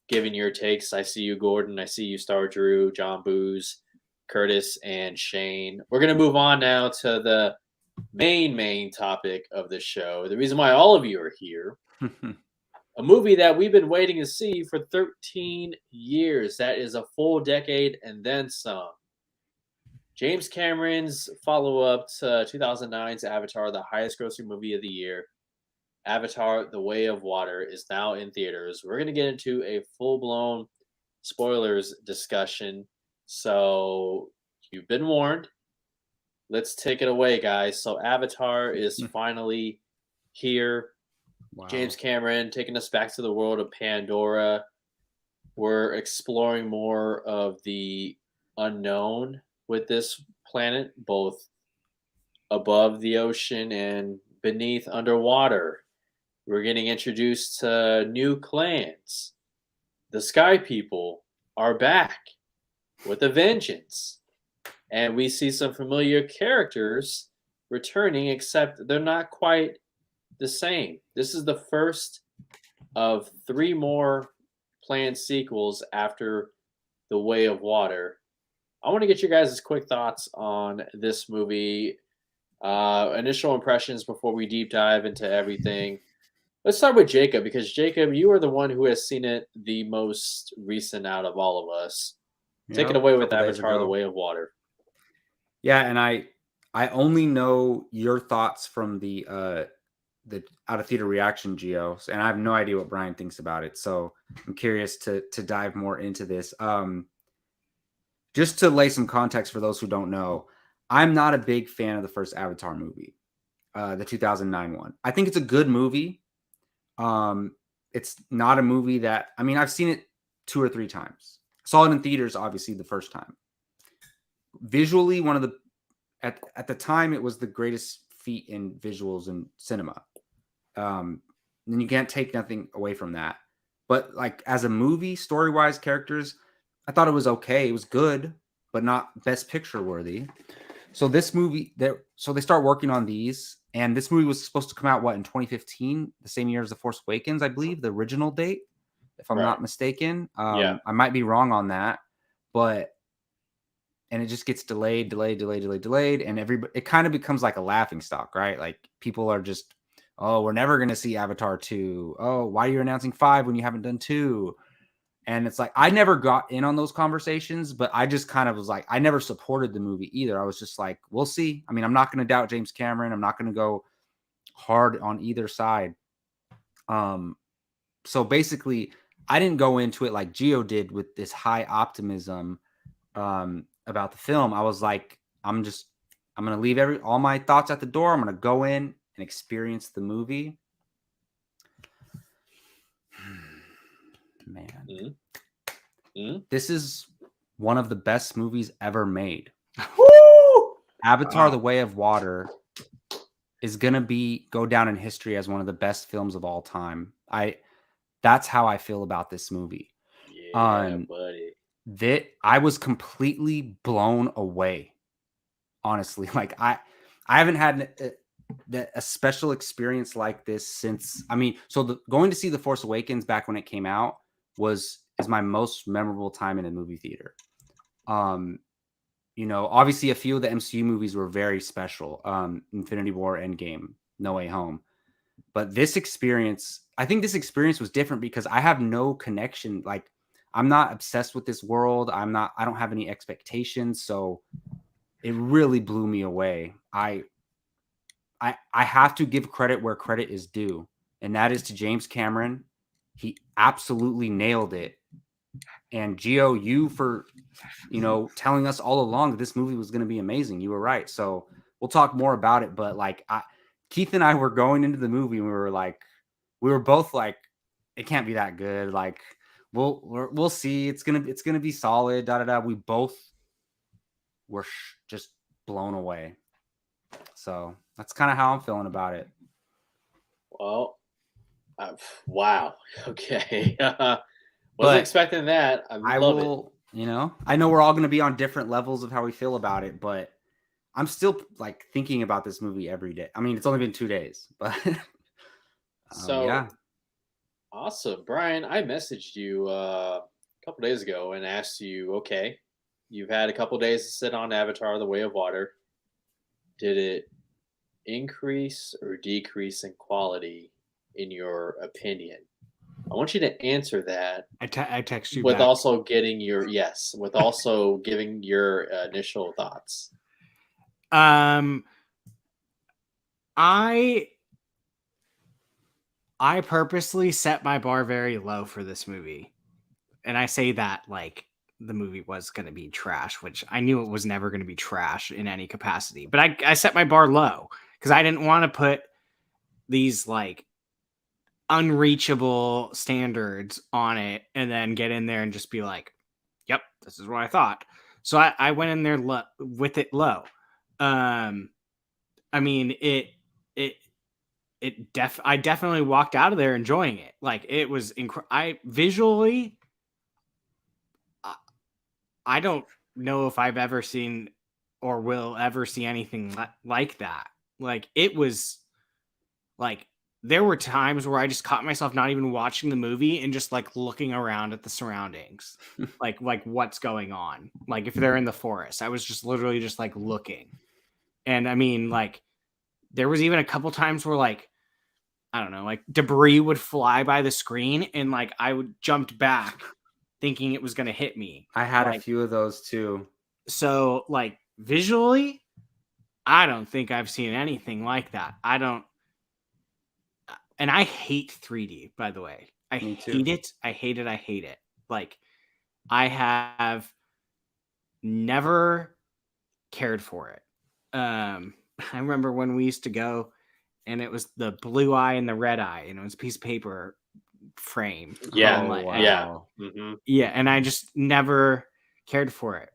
giving your takes. I see you, Gordon. I see you, Star Drew, John Booze, Curtis, and Shane. We're gonna move on now to the main topic of the show. The reason why all of you are here. A movie that we've been waiting to see for 13 years. That is a full decade and then some. James Cameron's follow-up to 2009's Avatar, the highest grossing movie of the year. Avatar, The Way of Water, is now in theaters. We're going to get into a full-blown spoilers discussion. So you've been warned. Let's take it away, guys. So Avatar is finally here. Wow. James Cameron taking us back to the world of Pandora. We're exploring more of the unknown with this planet, both above the ocean and beneath underwater. We're getting introduced to new clans. The Sky People are back with a vengeance. And we see some familiar characters returning, except they're not quite the same. This is the first of 3 more planned sequels after The Way of Water. I want to get your guys' quick thoughts on this movie. Initial impressions before we deep dive into everything. Let's start with Jacob, because Jacob, you are the one who has seen it the most recent out of all of us. Take it away with Avatar, The Way of Water. Yeah, and I only know your thoughts from the out of theater reaction, Gio, and I have no idea what Brian thinks about it. So I'm curious to dive more into this. Just to lay some context for those who don't know, I'm not a big fan of the first Avatar movie, the 2009 one. I think it's a good movie. It's not a movie that, I mean, I've seen it 2 or 3 times. Saw it in theaters, obviously, the first time. Visually, one of the at the time it was the greatest feat in visuals in cinema. And you can't take nothing away from that. But like as a movie, story-wise, characters, I thought it was okay. It was good, but not best picture worthy. So this movie, they start working on these, and this movie was supposed to come out in 2015, the same year as The Force Awakens, I believe, the original date, if I'm not mistaken. I might be wrong on that, and it just gets delayed, and it kind of becomes like a laughing stock, right? Like people are just, oh, we're never going to see Avatar 2. Oh, why are you announcing 5 when you haven't done 2? And it's like, I never got in on those conversations, but I just kind of was like, I never supported the movie either. I was just like, we'll see. I mean, I'm not going to doubt James Cameron. I'm not going to go hard on either side. So basically, I didn't go into it like Gio did with this high optimism about the film. I was like, I'm going to leave all my thoughts at the door. I'm going to go in and experience the movie. Man, this is one of the best movies ever made. Woo! Avatar: The Way of Water is gonna go down in history as one of the best films of all time. That's how I feel about this movie. Yeah, buddy. I was completely blown away. Honestly, like I haven't had a special experience like this since. I mean, so going to see The Force Awakens back when it came out is my most memorable time in a movie theater. You know, obviously a few of the MCU movies were very special. Infinity War, Endgame, No Way Home. But this experience, I think this experience was different because I have no connection. Like, I'm not obsessed with this world. I don't have any expectations. So it really blew me away. I have to give credit where credit is due. And that is to James Cameron. He absolutely nailed it. And Gio, you for, telling us all along that this movie was going to be amazing. You were right. So we'll talk more about it. But like, Keith and I were going into the movie and we were both like, it can't be that good. Like, we'll see. It's gonna be solid. Da da da. We both were just blown away. So that's kind of how I'm feeling about it. Well, wow. Okay. Wasn't expecting that. I love it. I know we're all going to be on different levels of how we feel about it, but I'm still like thinking about this movie every day. I mean, it's only been 2 days, but yeah. Awesome. Brian, I messaged you a couple days ago and asked you, okay, you've had a couple days to sit on Avatar: The Way of Water. Did it increase or decrease in quality in your opinion? I want you to answer that. I text you with back. also giving your initial thoughts. I purposely set my bar very low for this movie. And I say that like the movie was going to be trash, which I knew it was never going to be trash in any capacity. But I set my bar low because I didn't want to put these like unreachable standards on it and then get in there and just be like, yep, this is what I thought. So I went in there with it low. I mean, I definitely walked out of there enjoying it. Like, it was visually, I don't know if I've ever seen or will ever see anything like that. Like, it was like, there were times where I just caught myself not even watching the movie and just like looking around at the surroundings, like what's going on. Like, if they're in the forest, I was just literally just like looking. And I mean, like, there was even a couple times where like, I don't know, like debris would fly by the screen and like I would jumped back thinking it was going to hit me. I had a few of those too. So like visually, I don't think I've seen anything like that. And I hate 3D, by the way. I hate it. I hate it. I hate it. Like, I have never cared for it. I remember when we used to go and it was the blue eye and the red eye, and it was a piece of paper frame. Yeah. Wow. Mm-hmm. Yeah. And I just never cared for it.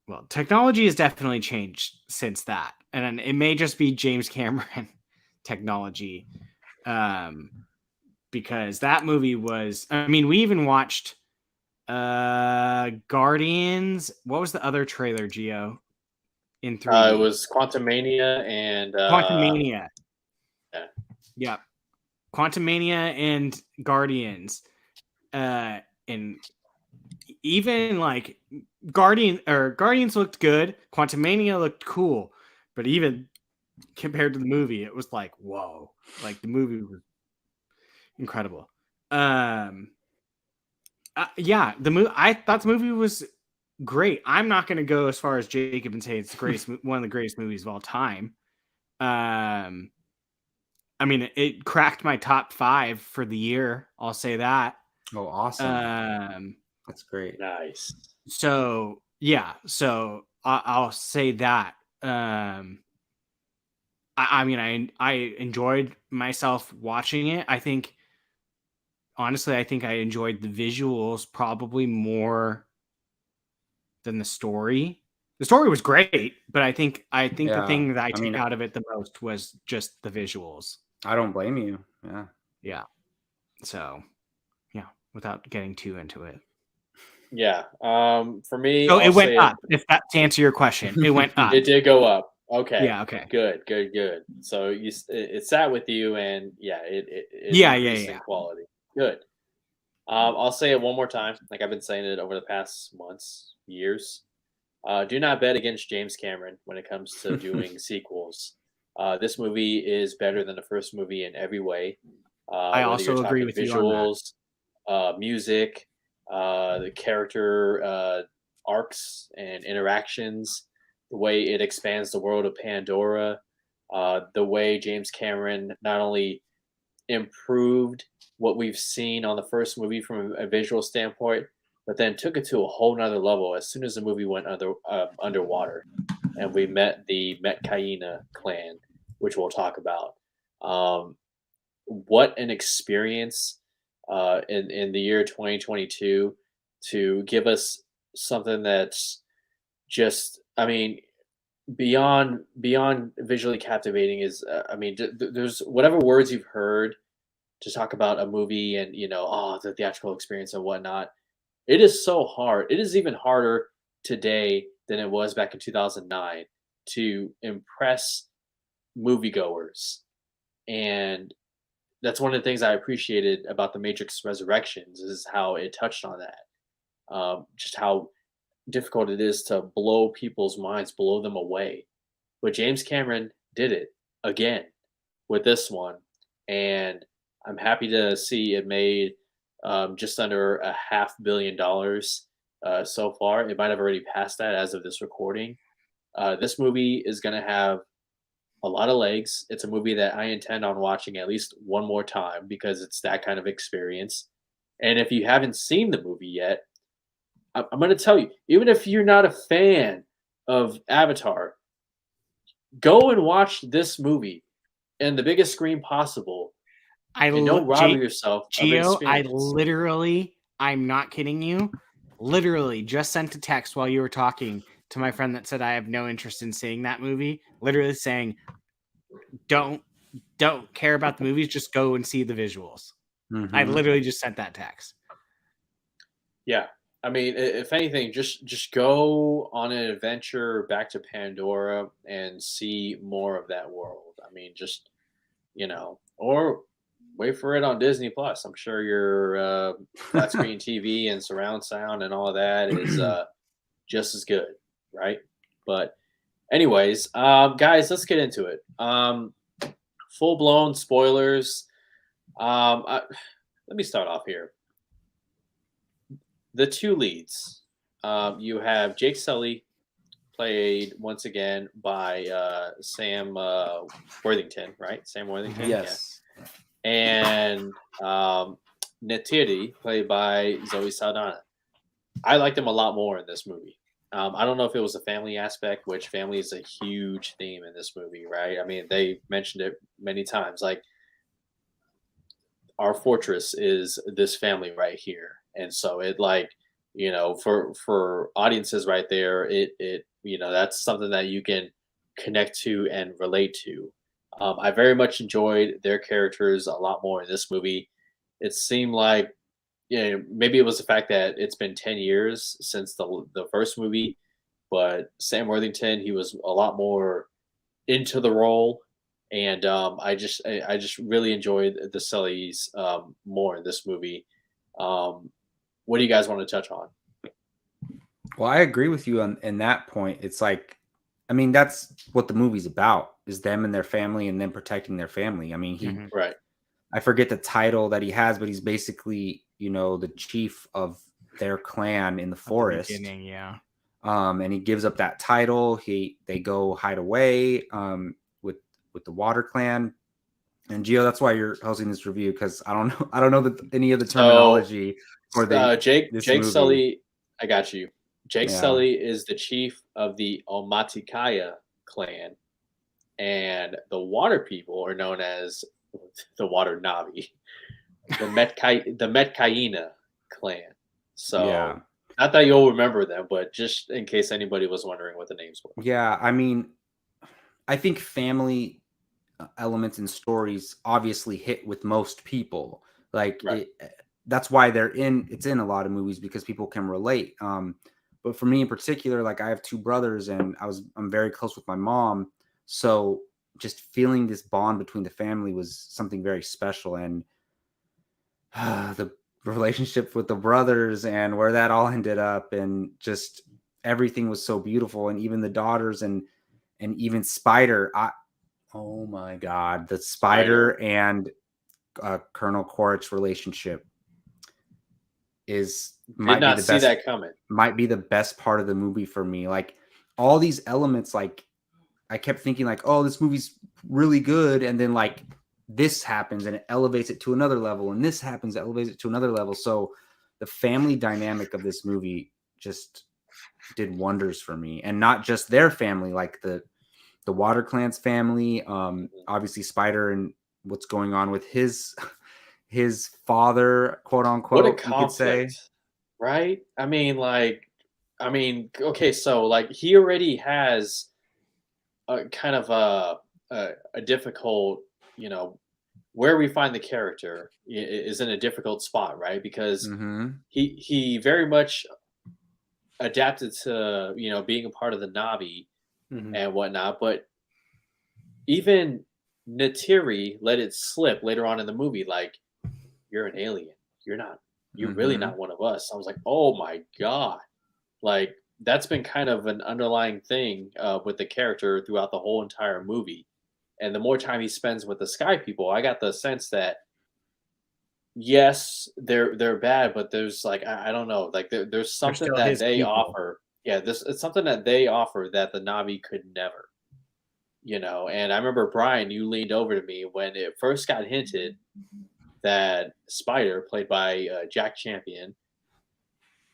Well, technology has definitely changed since that. And it may just be James Cameron technology. Because that movie was, I mean, we even watched Guardians. What was the other trailer, Gio? In 3D? It was Quantumania and Quantumania. Yeah. Quantumania and Guardians. And even like Guardians looked good. Quantumania looked cool, but even compared to the movie, it was like, whoa. Like, the movie was incredible. Yeah, I thought the movie was great. I'm not going to go as far as Jacob and say it's the greatest, one of the greatest movies of all time. I mean, it cracked my top 5 for the year. I'll say that. Oh, awesome. That's great. Nice. So yeah, I'll say that. I mean, I enjoyed myself watching it. Honestly, I think I enjoyed the visuals probably more than the story. The story was great, but I think the thing that I took out of it the most was just the visuals. I don't blame you. Yeah. Yeah. So, yeah, without getting too into it. Yeah. For me, so it went up. If that to answer your question, it went up. It did go up. Okay. Yeah. Okay. Good. So it sat with you, and yeah, it increased in quality. Good. I'll say it one more time, like I've been saying it over the past months, years. Do not bet against James Cameron when it comes to doing sequels. This movie is better than the first movie in every way. I also agree with visuals, music, the character arcs and interactions, the way it expands the world of Pandora, the way James Cameron not only improved what we've seen on the first movie from a visual standpoint, but then took it to a whole nother level as soon as the movie went underwater, and we met the Metcaina clan, which we'll talk about. What an experience in the year 2022 to give us something that's just, I mean, beyond visually captivating is, I mean, there's whatever words you've heard to talk about a movie and, the theatrical experience and whatnot. It is so hard. It is even harder today than it was back in 2009 to impress moviegoers. And that's one of the things I appreciated about The Matrix Resurrections is how it touched on that. Just how difficult it is to blow people's minds, blow them away. But James Cameron did it again with this one. And I'm happy to see it made just under $500 million so far. It might have already passed that as of this recording. This movie is going to have a lot of legs. It's a movie that I intend on watching at least one more time because it's that kind of experience. And if you haven't seen the movie yet, I'm going to tell you, even if you're not a fan of Avatar, go and watch this movie in the biggest screen possible. Don't rob yourself of experience. I'm not kidding you, literally just sent a text while you were talking to my friend that said I have no interest in seeing that movie, literally saying, don't care about the movies, just go and see the visuals. I literally just sent that text. Yeah. I mean, if anything, just go on an adventure back to Pandora and see more of that world. I mean, just, or wait for it on Disney Plus. I'm sure your flat screen TV and surround sound and all of that is just as good, right? But anyways, guys, let's get into it. Full blown spoilers. Let me start off here. The two leads. You have Jake Sully, played once again by Sam Worthington, right? Sam Worthington. Yes. Yeah. And Neytiri, played by Zoe Saldana. I liked them a lot more in this movie. I don't know if it was the family aspect, which family is a huge theme in this movie, right? I mean, they mentioned it many times. Like, our fortress is this family right here. And so it, like, for audiences right there, it that's something that you can connect to and relate to. I very much enjoyed their characters a lot more in this movie. It seemed like, maybe it was the fact that it's been 10 years since the first movie, but Sam Worthington, he was a lot more into the role. And I just really enjoyed the Sullys more in this movie. What do you guys want to touch on? Well, I agree with you in that point. It's like, I mean, that's what the movie's about, is them and their family and them protecting their family. I mean, Right. I forget the title that he has, but he's basically the chief of their clan in the At the forest. beginning, yeah. And he gives up that title. They go hide away with the Water Clan. And Gio, that's why you're hosting this review, because I don't know any of the terminology for Jake movie. Sully. I got you. Jake Yeah. Sully is the chief of the Omaticaya clan, and the water people are known as the Water Navi, the Metcalina clan. So Yeah. not that you'll remember them, but just in case anybody was wondering what the names were. Yeah, I mean, I think family elements and stories obviously hit with most people. Like Right. that's why it's in a lot of movies, because people can relate. But for me in particular, like I have two brothers and I'm very close with my mom. So just feeling this bond between the family was something very special. And the relationship with the brothers and where that all ended up, and just everything was so beautiful. And even the daughters and even Spider, oh my God, the Spider and Colonel Quaritch's relationship Did not see that coming. Might be the best part of the movie for me. Like all these elements, like I kept thinking like, oh, this movie's really good, and then like this happens and it elevates it to another level, and this happens, it elevates it to another level. So the family dynamic of this movie just did wonders for me, and not just their family, like the Water Clan's family, obviously Spider and what's going on with his father, quote unquote. What a conflict, right? I mean, okay, so like he already has a kind of a difficult, where we find the character is in a difficult spot, right? Because he very much adapted to being a part of the Navi and whatnot, but even Natiri let it slip later on in the movie, like, you're an alien, you're really not one of us. I was like, oh my God, like that's been kind of an underlying thing with the character throughout the whole entire movie. And the more time he spends with the Sky People, I got the sense that yes, they're bad, but there's like I don't know, like there's something that they offer. Yeah, it's something that they offer that the Navi could never. And I remember, Brian, you leaned over to me when it first got hinted that Spider, played by Jack Champion,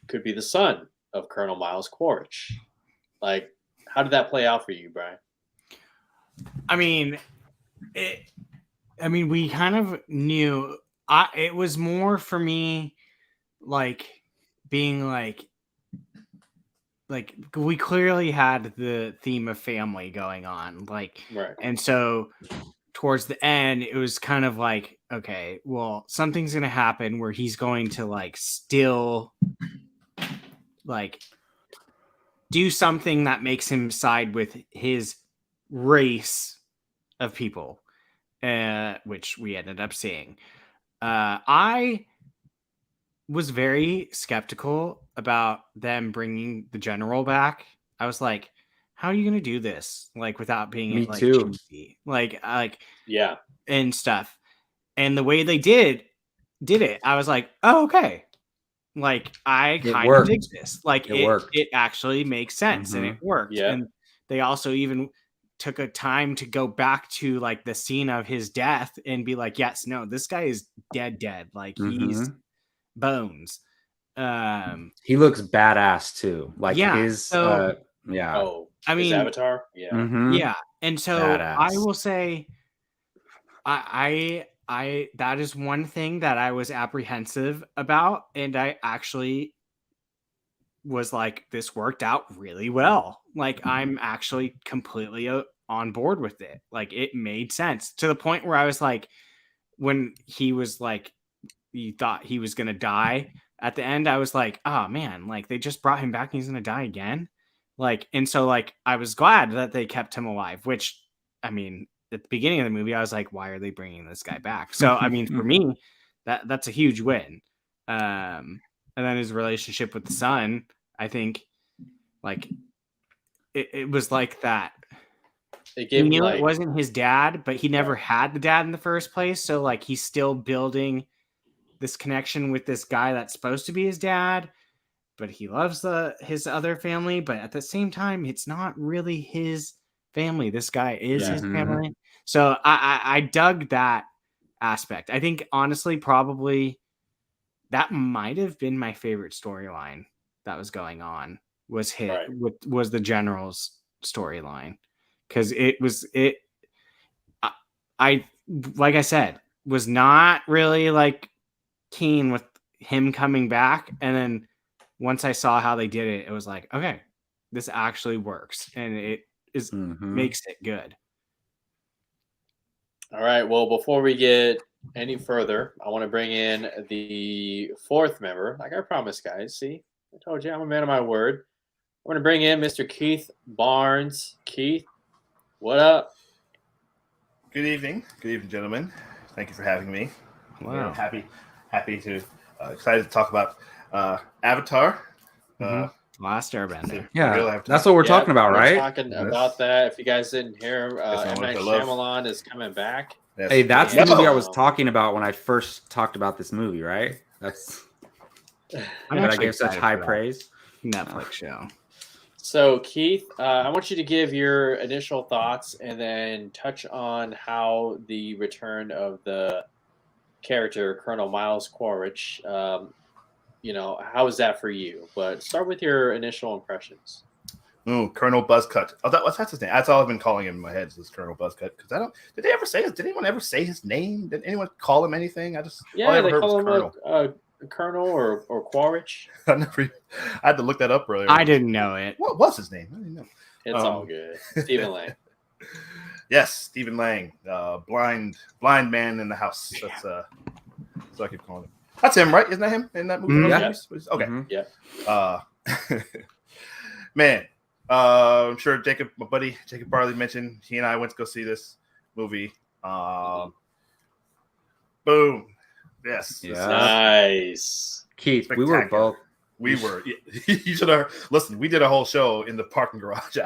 could be the son of Colonel Miles Quaritch. Like, how did that play out for you, Brian? I mean, we kind of knew. It was more for me, like being like we clearly had the theme of family going on, like, right. And so towards the end, it was kind of like, okay, well, something's gonna happen where he's going to like still like do something that makes him side with his race of people, which we ended up seeing. I was very skeptical about them bringing the general back. I was like, how are you going to do this? Like, without being Me like too. cheesy, like, yeah, and stuff. And the way they did it, I was like, oh, okay. Like, I kind of dig this. Like, it actually makes sense, and it worked. Yeah. And they also even took a time to go back to like the scene of his death and be like, yes, no, this guy is dead. Like, he's bones. He looks badass too. Like his Oh, I mean, his avatar. Yeah. Yeah. And so badass. I will say I that is one thing that I was apprehensive about, and I actually was like, this worked out really well. Like, I'm actually completely on board with it. Like, it made sense to the point where I was like, when he was like, you thought he was gonna die at the end, I was like, oh man, like they just brought him back and he's gonna die again. Like, and so like I was glad that they kept him alive, which, I mean, at the beginning of the movie, I was like, why are they bringing this guy back? So I mean, for me, that's a huge win. And then his relationship with the son, I think, like it was like that. He knew it wasn't his dad, but he never had the dad in the first place. So like he's still building this connection with this guy that's supposed to be his dad, but he loves his other family, but at the same time, it's not really his family. This guy is his family. So I dug that aspect. I think honestly, probably that might have been my favorite storyline that was going on was the general's storyline. Because I like I said, was not really like keen with him coming back, and then once I saw how they did it, it was like, okay, this actually works, and it is makes it good. All right. Well, before we get any further, I want to bring in the fourth member. Like I promised, guys. See, I told you I'm a man of my word. I want to bring in Mr. Keith Barnes. Keith, what up? Good evening, gentlemen. Thank you for having me. Wow. Happy to excited to talk about Avatar. Last Airbender. Yeah, that's what we're talking about, right? We're talking about that. If you guys didn't hear, M. Night Shyamalan is coming back. Yes. Hey, that's the movie I was talking about when I first talked about this movie, right? That's that I gave such high praise. Netflix show. So, Keith, I want you to give your initial thoughts and then touch on how the return of the character, Colonel Miles Quaritch, how is that for you? But start with your initial impressions. Colonel Buzzcut. Oh, that's his name. That's all I've been calling him in my head is Colonel Buzzcut. Because I don't. Did they ever say it? Did anyone ever say his name? Did anyone call him anything? They call him a Colonel or Quaritch. I had to look that up earlier. I didn't know it. What was his name? I didn't know. It's all good. Stephen Lang. Yes, Stephen Lang, blind man in the house. That's so I keep calling him. That's him, right? Isn't that him in that movie? Yeah. Okay. Yeah. Man, I'm sure Jacob, my buddy Jacob Barley mentioned he and I went to go see this movie. Boom. Yes. Yeah. Nice. Keith, we were both. We were. You should have listened. We did a whole show in the parking garage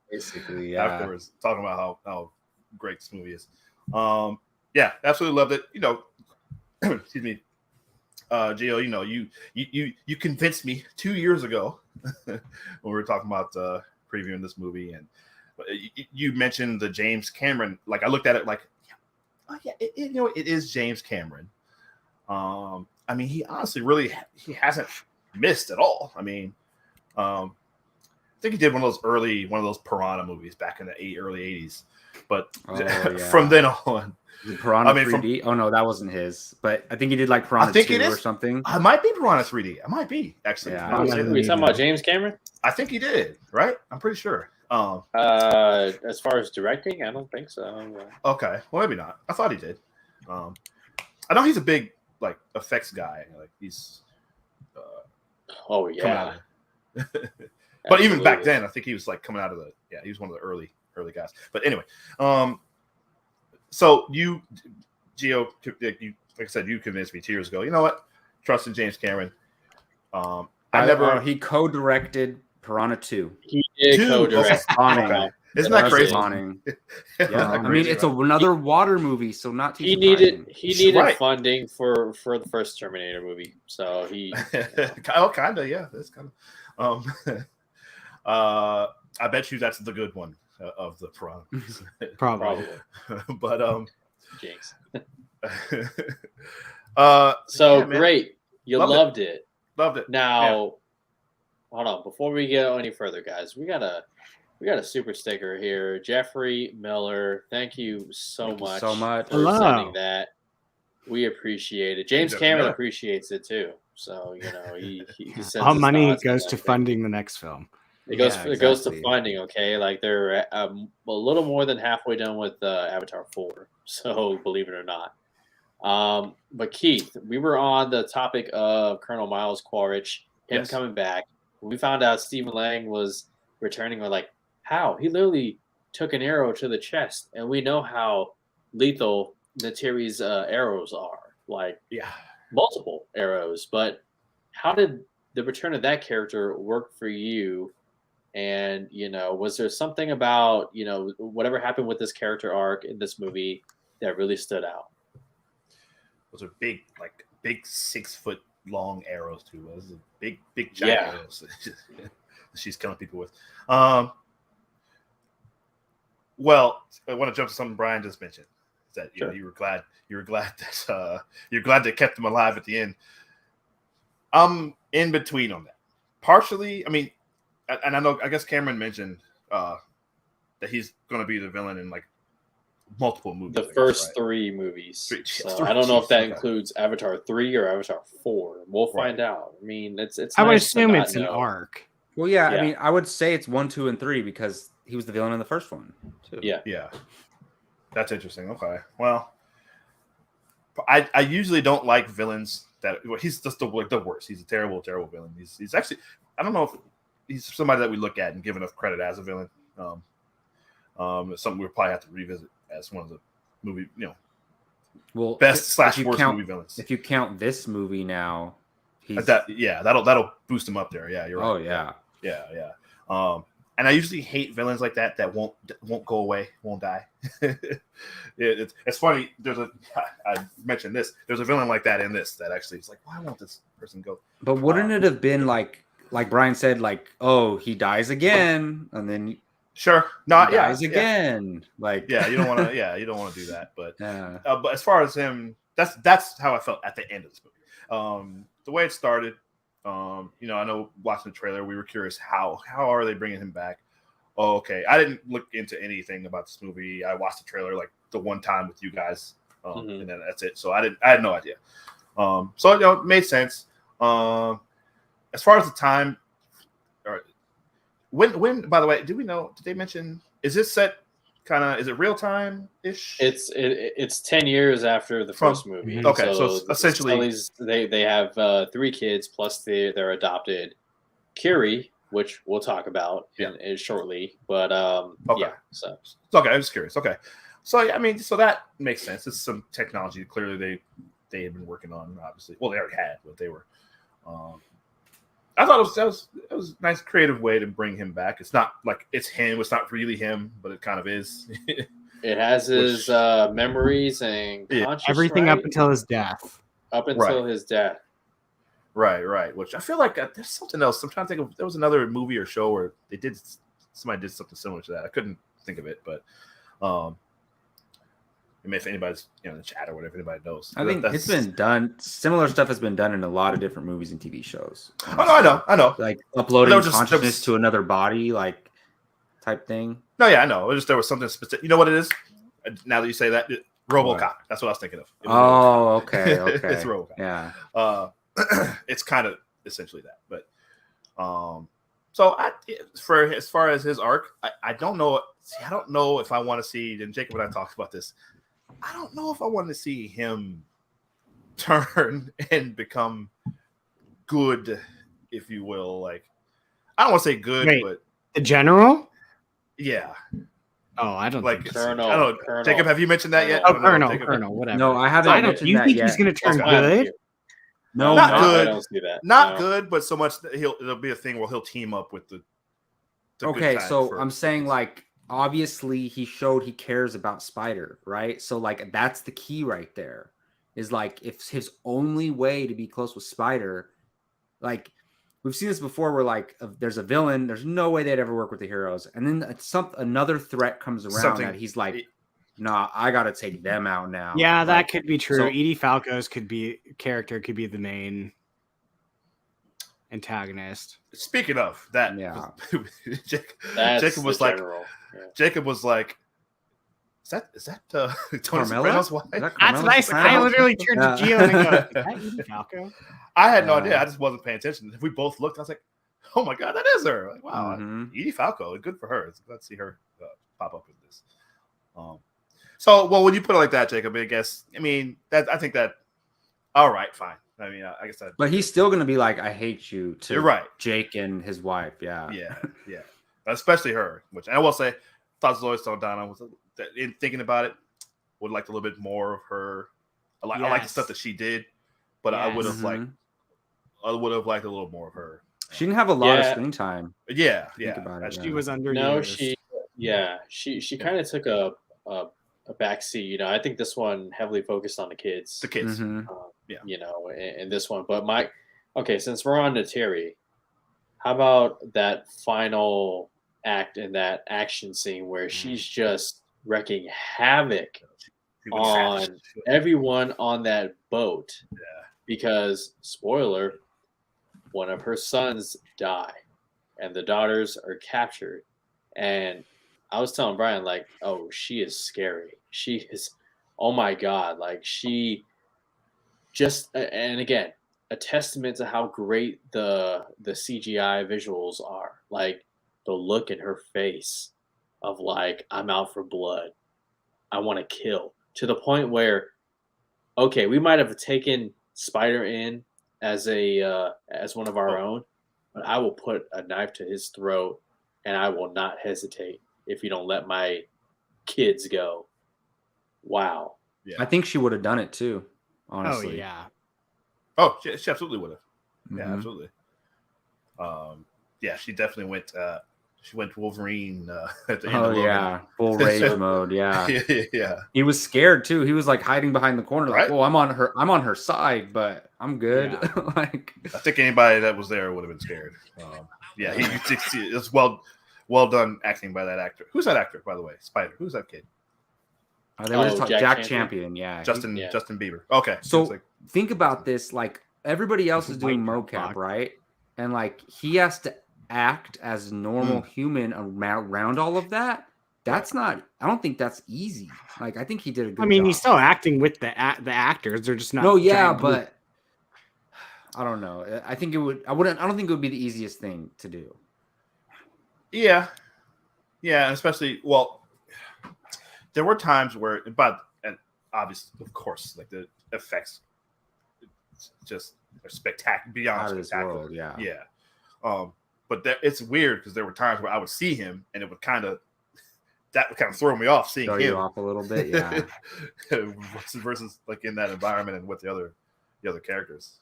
Basically, afterwards, talking about how great this movie is. Yeah, absolutely loved it. Excuse me, Gio. You convinced me 2 years ago when we were talking about previewing this movie, and you mentioned the James Cameron. Like I looked at it like, it is James Cameron. I mean, he honestly he hasn't missed at all. I mean, I think he did one of those Piranha movies back in the early 80s. But from then on, Piranha 3D. Oh no, that wasn't his. But I think he did like Piranha 2 or something. It might be Piranha 3D. It might be actually. Yeah, Are you talking about James Cameron? I think he did. Right? I'm pretty sure. As far as directing, I don't think so. Okay, well maybe not. I thought he did. I know he's a big like effects guy. Like he's. Oh yeah. But even back then, I think he was like coming out of he was one of the early guys. But anyway, so you, Gio, like I said, you convinced me 2 years ago. You know what? Trust in James Cameron. He co-directed Piranha 2. He did co-direct. Okay. Isn't that crazy? Yeah, I mean it's another water movie, so not too. He needed funding for the first Terminator movie, so he. Kind of, yeah. That's kind of. I bet you that's the good one of the Piranhas. Probably. But Jinx. Great. You loved it. Loved it. Now, hold on. Before we go any further, guys, we got a super sticker here. Jeffrey Miller, thank you so much for sending that. We appreciate it. James Cameron appreciates it too. So he sends all money goes to funding the next film. It goes to funding. Okay, like they're a little more than halfway done with Avatar 4. So believe it or not. But Keith, we were on the topic of Colonel Miles Quaritch, him coming back. When we found out Stephen Lang was returning, we're like, how? He literally took an arrow to the chest, and we know how lethal Neytiri's arrows are. Like, multiple arrows. But how did the return of that character work for you? And, was there something about, whatever happened with this character arc in this movie that really stood out? Those are big big 6-foot long arrows too. Those are big giant arrows she's killing people with. Well, I want to jump to something Brian just mentioned. That you know, you were glad that they kept him alive at the end. I'm in between on that. Partially, I mean, and I guess Cameron mentioned that he's going to be the villain in like multiple movies. The first 3 movies. So I don't know if that includes Avatar 3 or Avatar 4. We'll find out. I mean, it's. I would assume it's an arc. Well, yeah, I mean, I would say it's 1, 2, and 3 because he was the villain in the first one too. Yeah. That's interesting. Okay. Well, I usually don't like villains that he's just the worst. He's a terrible villain. He's actually, I don't know if he's somebody that we look at and give enough credit as a villain. It's something we'll probably have to revisit as one of the movie, best / worst movie villains. If you count this movie now, that'll boost him up there. Yeah, you're right. Oh yeah. And I usually hate villains like that won't go away, won't die. It's funny. I mentioned this. There's a villain like that in this that actually is like, why won't this person go? But wouldn't it have been like Brian said, like, oh, he dies again, and then dies again. Like, you don't want to, you don't want to do that. But but as far as him, that's how I felt at the end of this movie. The way it started. I know watching the trailer, we were curious how are they bringing him back? Oh, okay. I didn't look into anything about this movie. I watched the trailer like the one time with you guys, and then that's it. So I had no idea. So it made sense. As far as the time, when by the way, did they mention? Is this set is it real time ish? It's 10 years after the first movie. Okay, so essentially they have 3 kids plus their adopted Curie, which we'll talk about in shortly. But so okay, I'm just curious. Okay, so I mean, so that makes sense. It's some technology clearly they had been working on. Obviously, well, they already had, but they were. I thought that was a nice creative way to bring him back. It's not like it's him. It's not really him, but it kind of is. It has his memories and everything up until his death. Up until his death. Right. Which I feel like there's something else. I'm trying to think of. There was another movie or show where somebody did something similar to that. I couldn't think of it, but if anybody's in the chat or whatever, if anybody knows. I think it's been done. Similar stuff has been done in a lot of different movies and TV shows. Oh, I know. Like uploading consciousness to another body, like type thing. No, yeah, I know. There was something specific. You know what it is? Now that you say that, RoboCop. What? That's what I was thinking of. Oh, okay. It's RoboCop. Yeah. It's kind of essentially that, but so as far as his arc, I don't know. I don't know if I want to see. And Jacob and I talked about this. I don't know if I want to see him turn and become good, if you will. Like, I don't want to say good, but the general. Yeah. Oh, I don't like think Colonel. I don't know. Colonel. Jacob, have you mentioned that yet? Colonel, whatever. No, I haven't mentioned you that think yet. he's going to turn good? No, not good. I don't see that. Not good, but so much that it'll be a thing where he'll team up with the okay, so I'm saying like obviously he showed he cares about Spider, right? So like that's the key right there. Is like if his only way to be close with Spider, like we've seen this before where like there's a villain, there's no way they'd ever work with the heroes. And then another threat comes around that he's like, nah, I gotta take them out now. Yeah, like, that could be true. So, Edie Falco's could be the main antagonist. Speaking of that, Jacob was like, Jacob was like, is that Tony Soprano's wife? That's nice. I literally turned to Gio and go, is that Edie Falco? I had no idea. I just wasn't paying attention. We both looked. I was like, oh my god, that is her. Like, wow, Edie Falco. Good for her. It's glad to see her pop up with this. So, well, when you put it like that, Jacob, I think that. All right, fine. I mean, I guess that. But he's still gonna be like, I hate you to You're right. Jake and his wife. Yeah. Yeah. Especially her, which I will say, thought Zoe Saldana was in thinking about it, would like a little bit more of her. I like the stuff that she did, but I would have liked a little more of her. She didn't have a lot of screen time. Yeah. She was under. No, she kind of took a backseat. I think this one heavily focused on the kids. The kids. Yeah. you know, in this one. But okay, since we're on Neytiri, how about that final act in that action scene where she's just wreaking havoc She went savage. on everyone on that boat? Yeah. Because, spoiler, one of her sons die and the daughters are captured. And I was telling Brian, like, oh, she is scary. She is, oh my God. Like, she just, and again, a testament to how great the CGI visuals are. Like, the look in her face of, like, I'm out for blood. I want to kill. To the point where, okay, we might have taken Spider in as one of our own, but I will put a knife to his throat, and I will not hesitate if you don't let my kids go. Wow. Yeah. I think she would have done it too. Honestly. Oh yeah. Oh, she absolutely would have. Yeah, Mhm. absolutely. Yeah, she definitely went. She went Wolverine at the end. Oh of Logan. yeah, full rage mode. Yeah, Yeah. he was scared too. He was like hiding behind the corner, like, Right. "Whoa, I'm on her side, but I'm good." Yeah. Like, I think anybody that was there would have been scared. Yeah, it's well done acting by that actor. Who's that actor, by the way? Spider. Who's that kid? they were just talking Jack Jack Champion. Yeah, Justin yeah. Justin Bieber. Okay. So It's like, think about this: like everybody else is doing White mocap, box. right? And like he has to act as a normal human around all of that. That's not. I don't think that's easy. Like I think he did a good. I mean, job. he's still acting with the actors. They're just not. No, yeah, trying to do- but I don't know. I think it would. I don't think it would be the easiest thing to do. yeah, and especially there were times where, and obviously, of course, like the effects, just are spectacular, beyond Out of this spectacular. world, yeah. Yeah. But it's weird because there were times where I would see him and it would kind of throw me off seeing Throw him you off a little bit, yeah. versus like in that environment and with the other characters.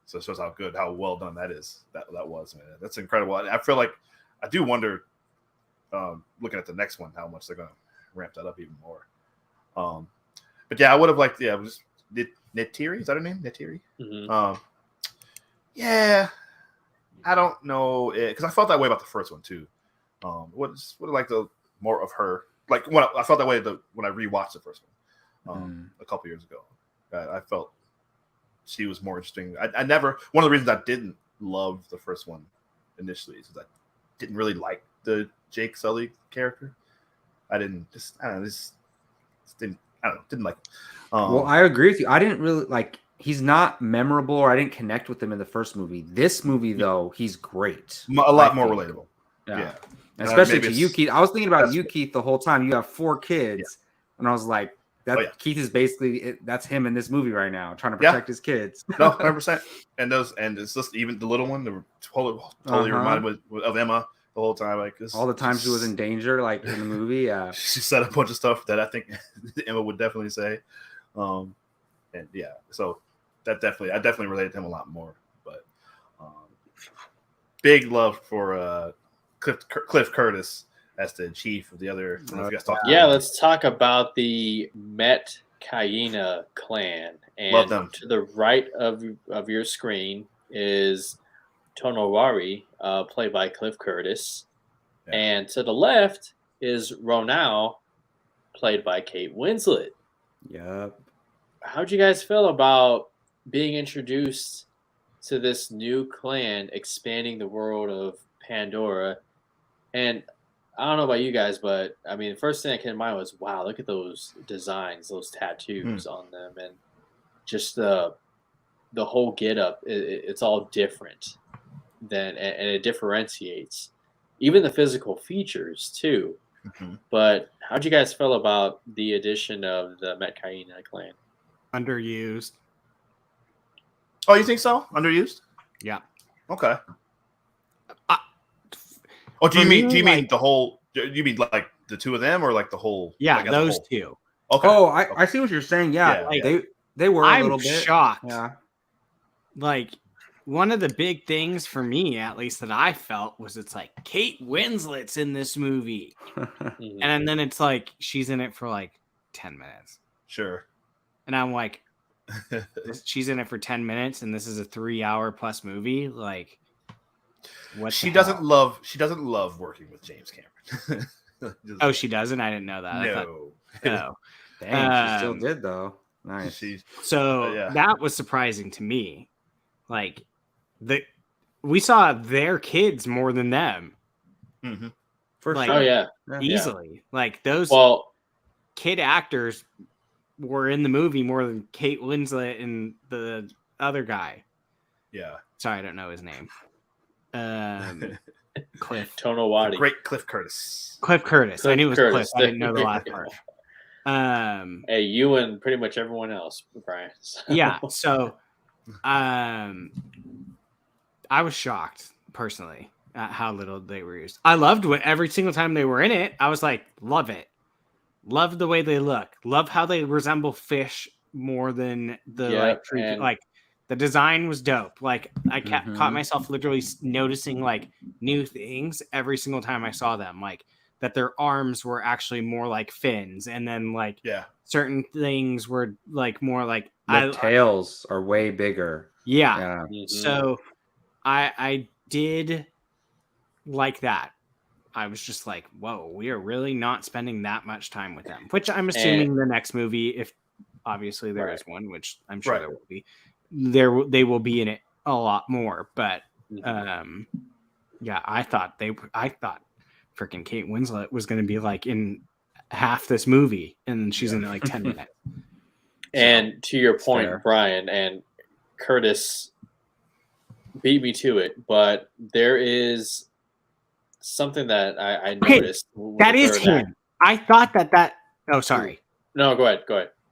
So it shows how well done that is. That was, man. That's incredible. I feel like I do wonder, looking at the next one, how much they're gonna ramp that up even more. But yeah, I would have liked. Yeah, it was Neytiri. Is that her name? Neytiri. Mhm. Yeah, I don't know because I felt that way about the first one too. Would have liked more of her. Like when I felt that way when I rewatched the first one a couple years ago. I felt she was more interesting. I never. One of the reasons I didn't love the first one initially is that I didn't really like the Jake Sully character. I didn't didn't like. Well, I agree with you. I didn't really like. He's not memorable, or I didn't connect with him in the first movie. This movie, though, he's great. A lot more relatable. Yeah. And Especially maybe to you, Keith. I was thinking about you, that's- Keith, the whole time. You have 4 kids, and I was like, "That Oh, yeah. Keith is basically that's him in this movie right now, trying to protect his kids." No, 100%. And it's just even the little one, the totally reminded me of Emma the whole time. Like all the times she was in danger, like in the movie. Yeah, she said a bunch of stuff that I think Emma would definitely say. And yeah, so I definitely related to him a lot more. But big love for Cliff Curtis as the chief of the other. I don't know if you guys talked about Yeah, him. let's talk about the Met Cayena clan. And Love them. to the right of your screen is Tonowari, played by Cliff Curtis. Yeah. And to the left is Ronau, played by Kate Winslet. yep. How'd you guys feel about being introduced to this new clan, expanding the world of Pandora? And I don't know about you guys, but I mean, the first thing that came to mind was, wow, look at those designs, those tattoos on them, and just the whole getup. It's all different and it differentiates, even the physical features too. Mm-hmm. But how'd you guys feel about the addition of the Met Cayena clan? Underused. Oh, you think so? Underused? Yeah. Okay. Do you mean the whole? Do you mean like the two of them, or like the whole? Yeah, like as a those whole? two. Okay. Oh, I see what you're saying. Yeah, Yeah, like they were a little bit shocked. Yeah. Like one of the big things for me, at least that I felt, was it's like Kate Winslet's in this movie, Mhm. and then it's like she's in it for like 10 minutes, Sure. and I'm like, She's in it for 10 minutes, and this is a 3-hour plus movie. Like, what? She the doesn't hell? love. She doesn't love working with James Cameron. Oh, she doesn't. I didn't know that. I thought, No. Dang, she still Um, did though. Nice. She's so yeah. that was surprising to me. Like, we saw their kids more than them Mhm. For like, sure. Oh yeah. easily. Like those Well, kid actors were in the movie more than Kate Winslet and the other guy. Yeah. Sorry, I don't know his name. Cliff. The Tonowati. great Cliff Curtis. Cliff Curtis. I Cliff knew it was Curtis. Cliff. I didn't know the last part. Hey, you and pretty much everyone else, Brian. So. Yeah. So, I was shocked personally at how little they were used. I loved what every single time they were in it. I was like, love it. Love the way they look. Love how they resemble fish more than the like tree. and- Like the design was dope. Like I caught myself literally noticing like new things every single time I saw them. Like that their arms were actually more like fins, and then like Yeah. certain things were like more like The tails are way bigger. yeah. Yeah. Mhm. So I did like that. I was just like, whoa, we are really not spending that much time with them. Which I'm assuming the next movie, if obviously there is one, which I'm sure there will be, they will be in it a lot more. But yeah, I thought freaking Kate Winslet was going to be like in half this movie, and she's in like 10 minutes. And to your point, fair. Brian, and Curtis beat me to it, but there is something that I noticed. with That the is third him. act. I thought that. Oh, sorry. No, go ahead.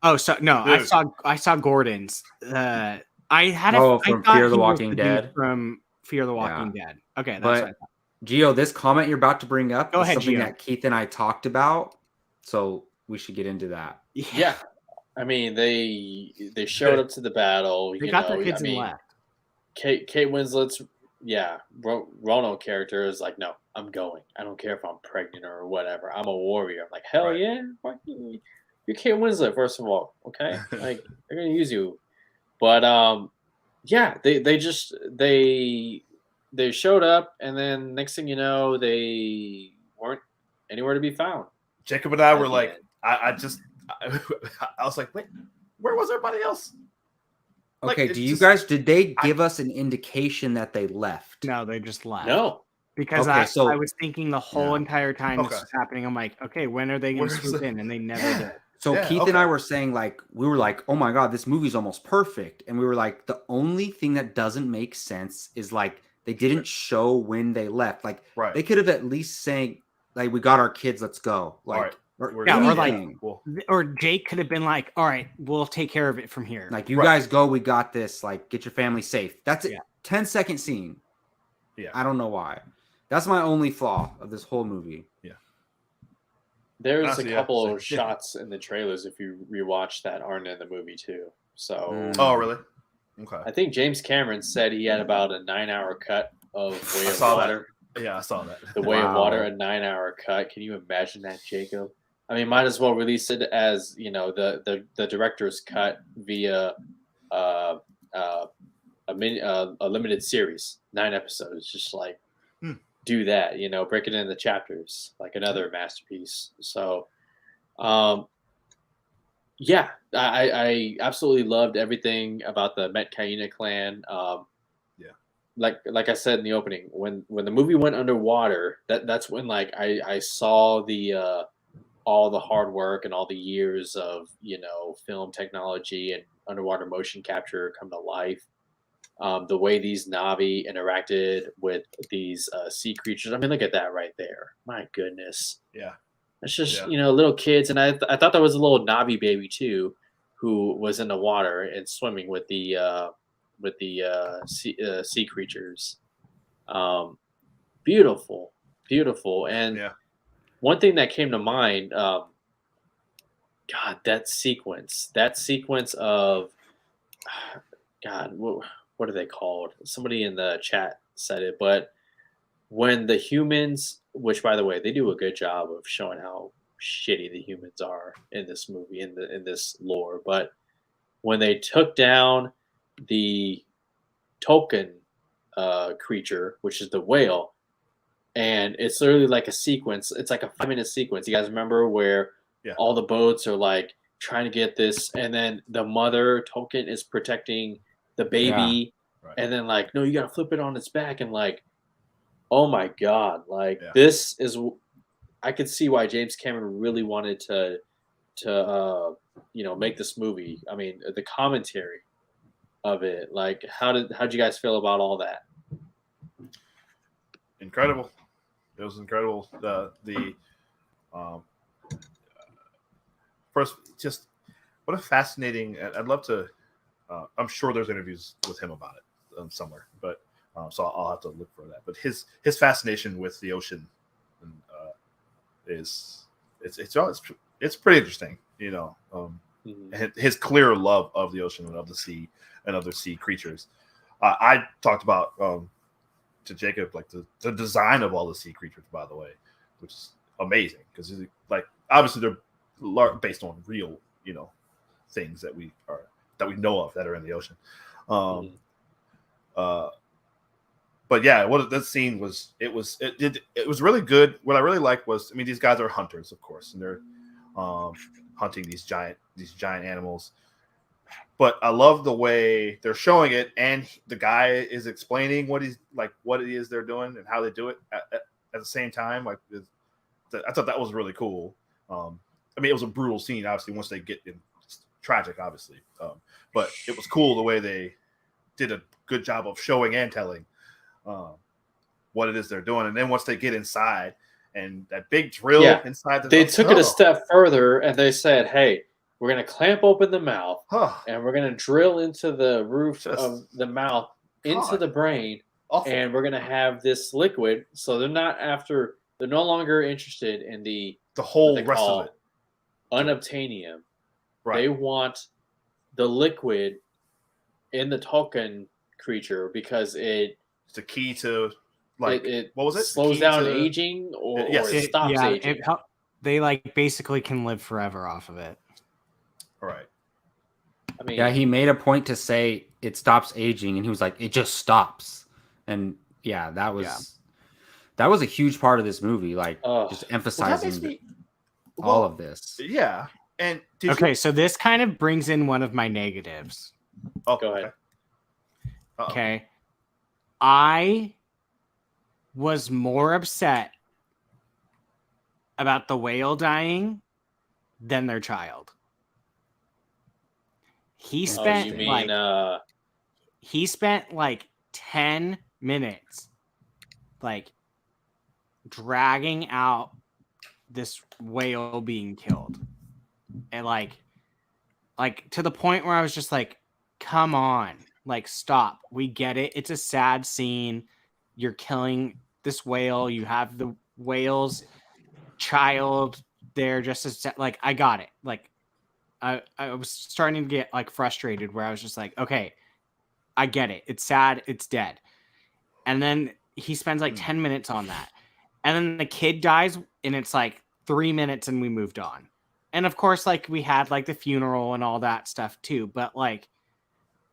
Oh, so no, Dude. I saw Gordon's. I had From I thought Fear the he was Walking dude Dead? from Fear the Walking Dead. Okay, that's what I But thought. Gio, this comment you're about to bring up Go is ahead, something Gio. that Keith and I talked about. So we should get into that. Yeah, I mean they showed up to the battle. They you got know, their kids I and mean, left. Kate Winslet's Roanoke character is like, no, I'm going. I don't care if I'm pregnant or whatever. I'm a warrior. I'm like, hell Right. yeah, you're Kate Winslet first of all. Okay, like they're gonna use you, but yeah, they showed up, and then next thing you know, they weren't anywhere to be found. Jacob and I at were the like, end. I was like, wait, where was everybody else? Like, Okay, it's do you just- guys, did they give us an indication that they left? No, they just left. No, Because Okay, so- I was thinking the whole Yeah. entire time this Okay. was happening. I'm like, okay, when are they going to Where's swoop the- in? And they never Yeah. did. So Yeah, Keith and I okay. were saying, like, we were like, oh my God, this movie's almost perfect. And we were like, the only thing that doesn't make sense is like, they didn't show when they left. Like, Right. they could have at least saying, like, we got our kids, let's go. Like, Alright. or, Yeah, or like- anything. Cool. Or Jake could have been like, all right, we'll take care of it from here. Like, you Right. guys go, we got this. Like, get your family safe. That's it. Yeah. 10-second scene. Yeah. I don't know why. That's my only flaw of this whole movie. there's Honestly, a yeah, couple so- of shots in the trailers if you rewatch that aren't in the movie too. So Mm. Oh, really? Okay. I think James Cameron said he had about a 9-hour cut of Way I of saw that. Water. Yeah, I saw that. The Way of Wow. Water, a 9-hour cut. Can you imagine that, Jacob? I mean, might as well release it as the director's cut via a limited series, 9 episodes. Just like do that, break it into chapters, like another masterpiece. So, yeah, I absolutely loved everything about the Metcalfe clan. Like I said in the opening, when the movie went underwater, that's when like I saw the all the hard work and all the years of film technology and underwater motion capture come to life. The way these Na'vi interacted with these sea creatures. I mean, look at that right there. My goodness. Yeah. It's just, Yeah. little kids. And I thought there was a little Na'vi baby too, who was in the water and swimming with the sea creatures. Beautiful. And Yeah. one thing that came to mind, God, that sequence of, God, what are they called? Somebody in the chat said it, but when the humans, which by the way, they do a good job of showing how shitty the humans are in this movie, in this lore, but when they took down the token creature, which is the whale, and it's literally like a sequence. It's like a 5-minute sequence. You guys remember where all the boats are like trying to get this, and then the mother token is protecting the baby, and then like, no, you gotta flip it on its back, and like, oh my god, like this is. I could see why James Cameron really wanted to make this movie. I mean, the commentary of it, like, how'd you guys feel about all that? Incredible. It was incredible. First, just what a fascinating. I'd love to. I'm sure there's interviews with him about it somewhere, but so I'll have to look for that. But his fascination with the ocean is it's pretty interesting, and his clear love of the ocean and of the sea and other sea creatures. I talked about to Jacob like the design of all the sea creatures, by the way, which is amazing because like obviously they're based on real things that we know of that are in the ocean. But yeah, what that scene was, it was really good. What I really liked was, I mean, these guys are hunters, of course, and they're hunting these giant animals. But I love the way they're showing it, and the guy is explaining what it is they're doing and how they do it at the same time. Like, I thought that was really cool. I mean, it was a brutal scene, obviously, once they get in. It's tragic, obviously, but it was cool the way they did a good job of showing and telling what it is they're doing. And then once they get inside and that big drill inside they took it a step further, and they said, hey, we're going to clamp open the mouth and we're going to drill into the roof of the mouth into the brain. Awful. And we're going to have this liquid. So they're no longer interested in the whole rest of it, unobtainium. Right. They want the liquid in the token creature because it's the key to what was it? Slows down aging or it stops aging. They like basically can live forever off of it. Right. I mean, he made a point to say it stops aging, and he was like, it just stops. And that was a huge part of this movie, like just emphasizing all of this. Yeah. And so this kind of brings in one of my negatives. Oh, go ahead. Okay. I was more upset about the whale dying than their child. He spent like 10 minutes like dragging out this whale being killed. And like to the point where I was just like, come on, like, stop. We get it. It's a sad scene. You're killing this whale. You have the whale's child there just as like, I got it. Like, I was starting to get like frustrated where I was just like, okay, I get it. It's sad. It's dead. And then he spends like 10 minutes on that. And then the kid dies and it's like 3 minutes and we moved on. And of course, like, we had like the funeral and all that stuff too. But like,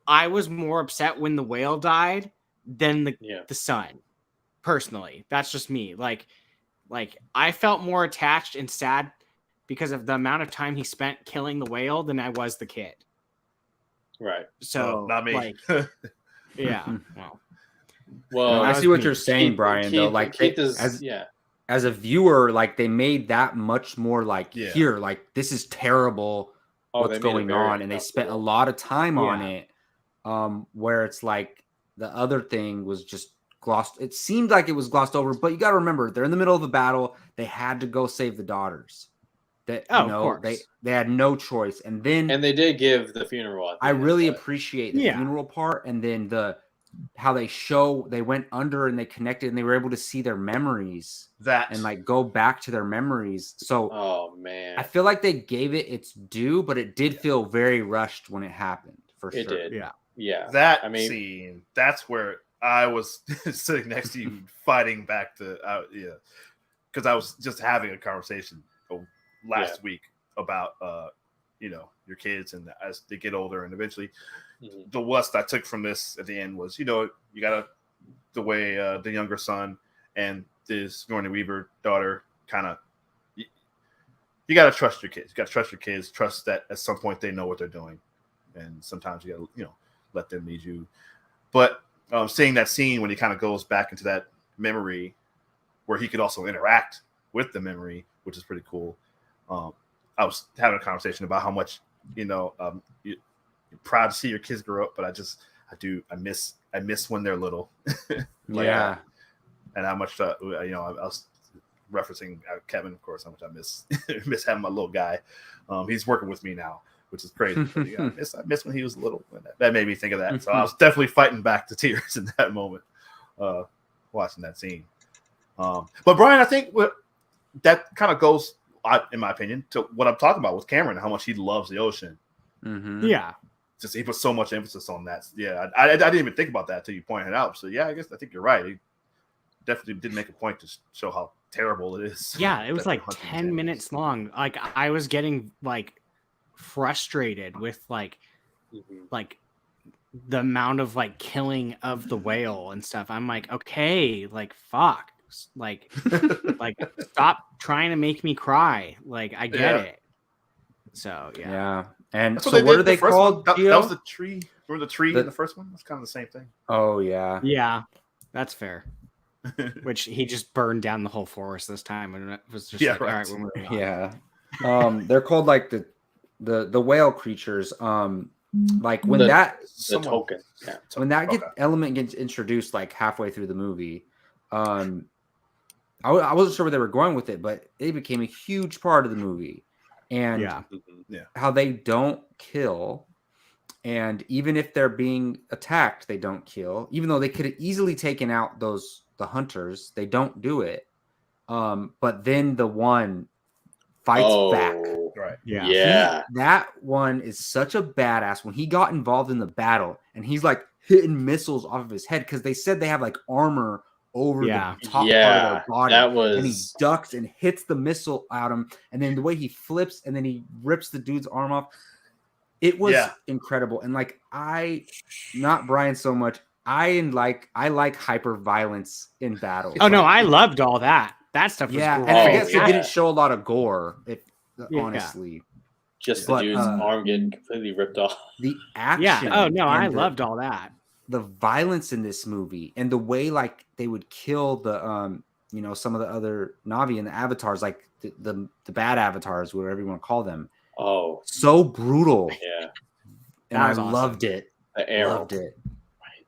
I was more upset when the whale died than the son. Personally, that's just me. Like I felt more attached and sad because of the amount of time he spent killing the whale than I was the kid. Right. So not me. Like, yeah. Well, I see what you're saying, Brian. Though, like, as a viewer, like, they made that much more like here, like, this is terrible. What's going on? And they spent a lot of time on it. Where it's like the other thing was just glossed. It seemed like it was glossed over, but you got to remember, they're in the middle of a battle. They had to go save the daughters. That they had no choice. And they did give the funeral. I really appreciate the funeral part, and then how they went under and they connected and they were able to see their memories and like go back to their memories. So, oh man, I feel like they gave it its due, but it did feel very rushed when it happened. For sure. It did. Yeah. That scene, that's where I was sitting next to you fighting back because I was just having a conversation last week about your kids, and as they get older, and eventually, Mhm. the lust I took from this at the end was, you gotta the way the younger son and this Sigourney Weaver daughter kind of. You got to trust your kids. You got to trust your kids. Trust that at some point they know what they're doing, and sometimes you got to let them lead you. But seeing that scene when he kind of goes back into that memory, where he could also interact with the memory, which is pretty cool. I was having a conversation about how much you're proud to see your kids grow up, but I miss when they're little. Yeah. And how much I was referencing Kevin, of course, how much I miss having my little guy. He's working with me now, which is crazy. But, I miss when he was little. And that made me think of that. So I was definitely fighting back the tears in that moment, watching that scene. But Brian, I think that kind of goes, in my opinion, to what I'm talking about with Cameron, how much he loves the ocean. Mm-hmm. Yeah. Just he put so much emphasis on that. Yeah, I didn't even think about that until you pointed it out. So yeah, I think you're right. He definitely did make a point to show how terrible it is. Yeah, it was like 10 minutes long. Like I was getting like frustrated with like the amount of like killing of the whale and stuff. I'm like, okay, like fuck. Like stop trying to make me cry. Like I get it. So yeah. And that's so what are they called? That was the tree. Remember the tree in the first one? That's kind of the same thing. Oh yeah. Yeah, that's fair. Which he just burned down the whole forest this time, and it was just all right. We're moving on. Yeah. They're called like the whale creatures. Like when token. Yeah. When that element gets introduced like halfway through the movie, I wasn't sure where they were going with it, but it became a huge part of the movie. And how they don't kill, and even if they're being attacked, they don't kill. Even though they could have easily taken out the hunters, they don't do it. But then the one fights back. Right. Yeah. That one is such a badass. When he got involved in the battle, and he's like hitting missiles off of his head because they said they have like armor over the top part of their body. And he ducks and hits the missile at him. And then the way he flips and then he rips the dude's arm off. It was incredible. And like not Brian so much. I like hyper violence in battle. Oh no, I loved all that. That stuff was great. And I guess it didn't show a lot of gore, honestly. Just the dude's arm getting completely ripped off. The action. Yeah. Oh no, I loved all that. The violence in this movie and the way like they would kill the some of the other Na'vi and the avatars, like the bad avatars, whatever you want to call them. Oh, so brutal. Yeah. And I loved it. The arrow. Loved it.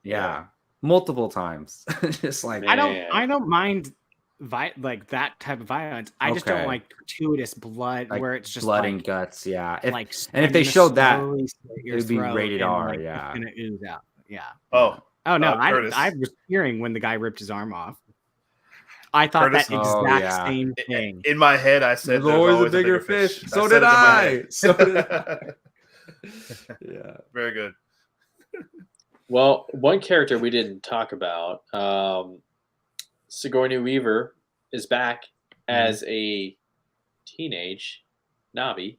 Yeah. Multiple times. Just like I don't mind like that type of violence. I just don't like gratuitous blood, like where it's just blood and guts. Yeah. If they showed that, it would be rated R. Like, yeah. It's gonna ooze out. Yeah. Oh no! I was hearing when the guy ripped his arm off. I thought that exact same thing. In my head, I said, "There's always a bigger fish." So did I. Yeah. Very good. Well, one character we didn't talk about, Sigourney Weaver, is back as a teenage Na'vi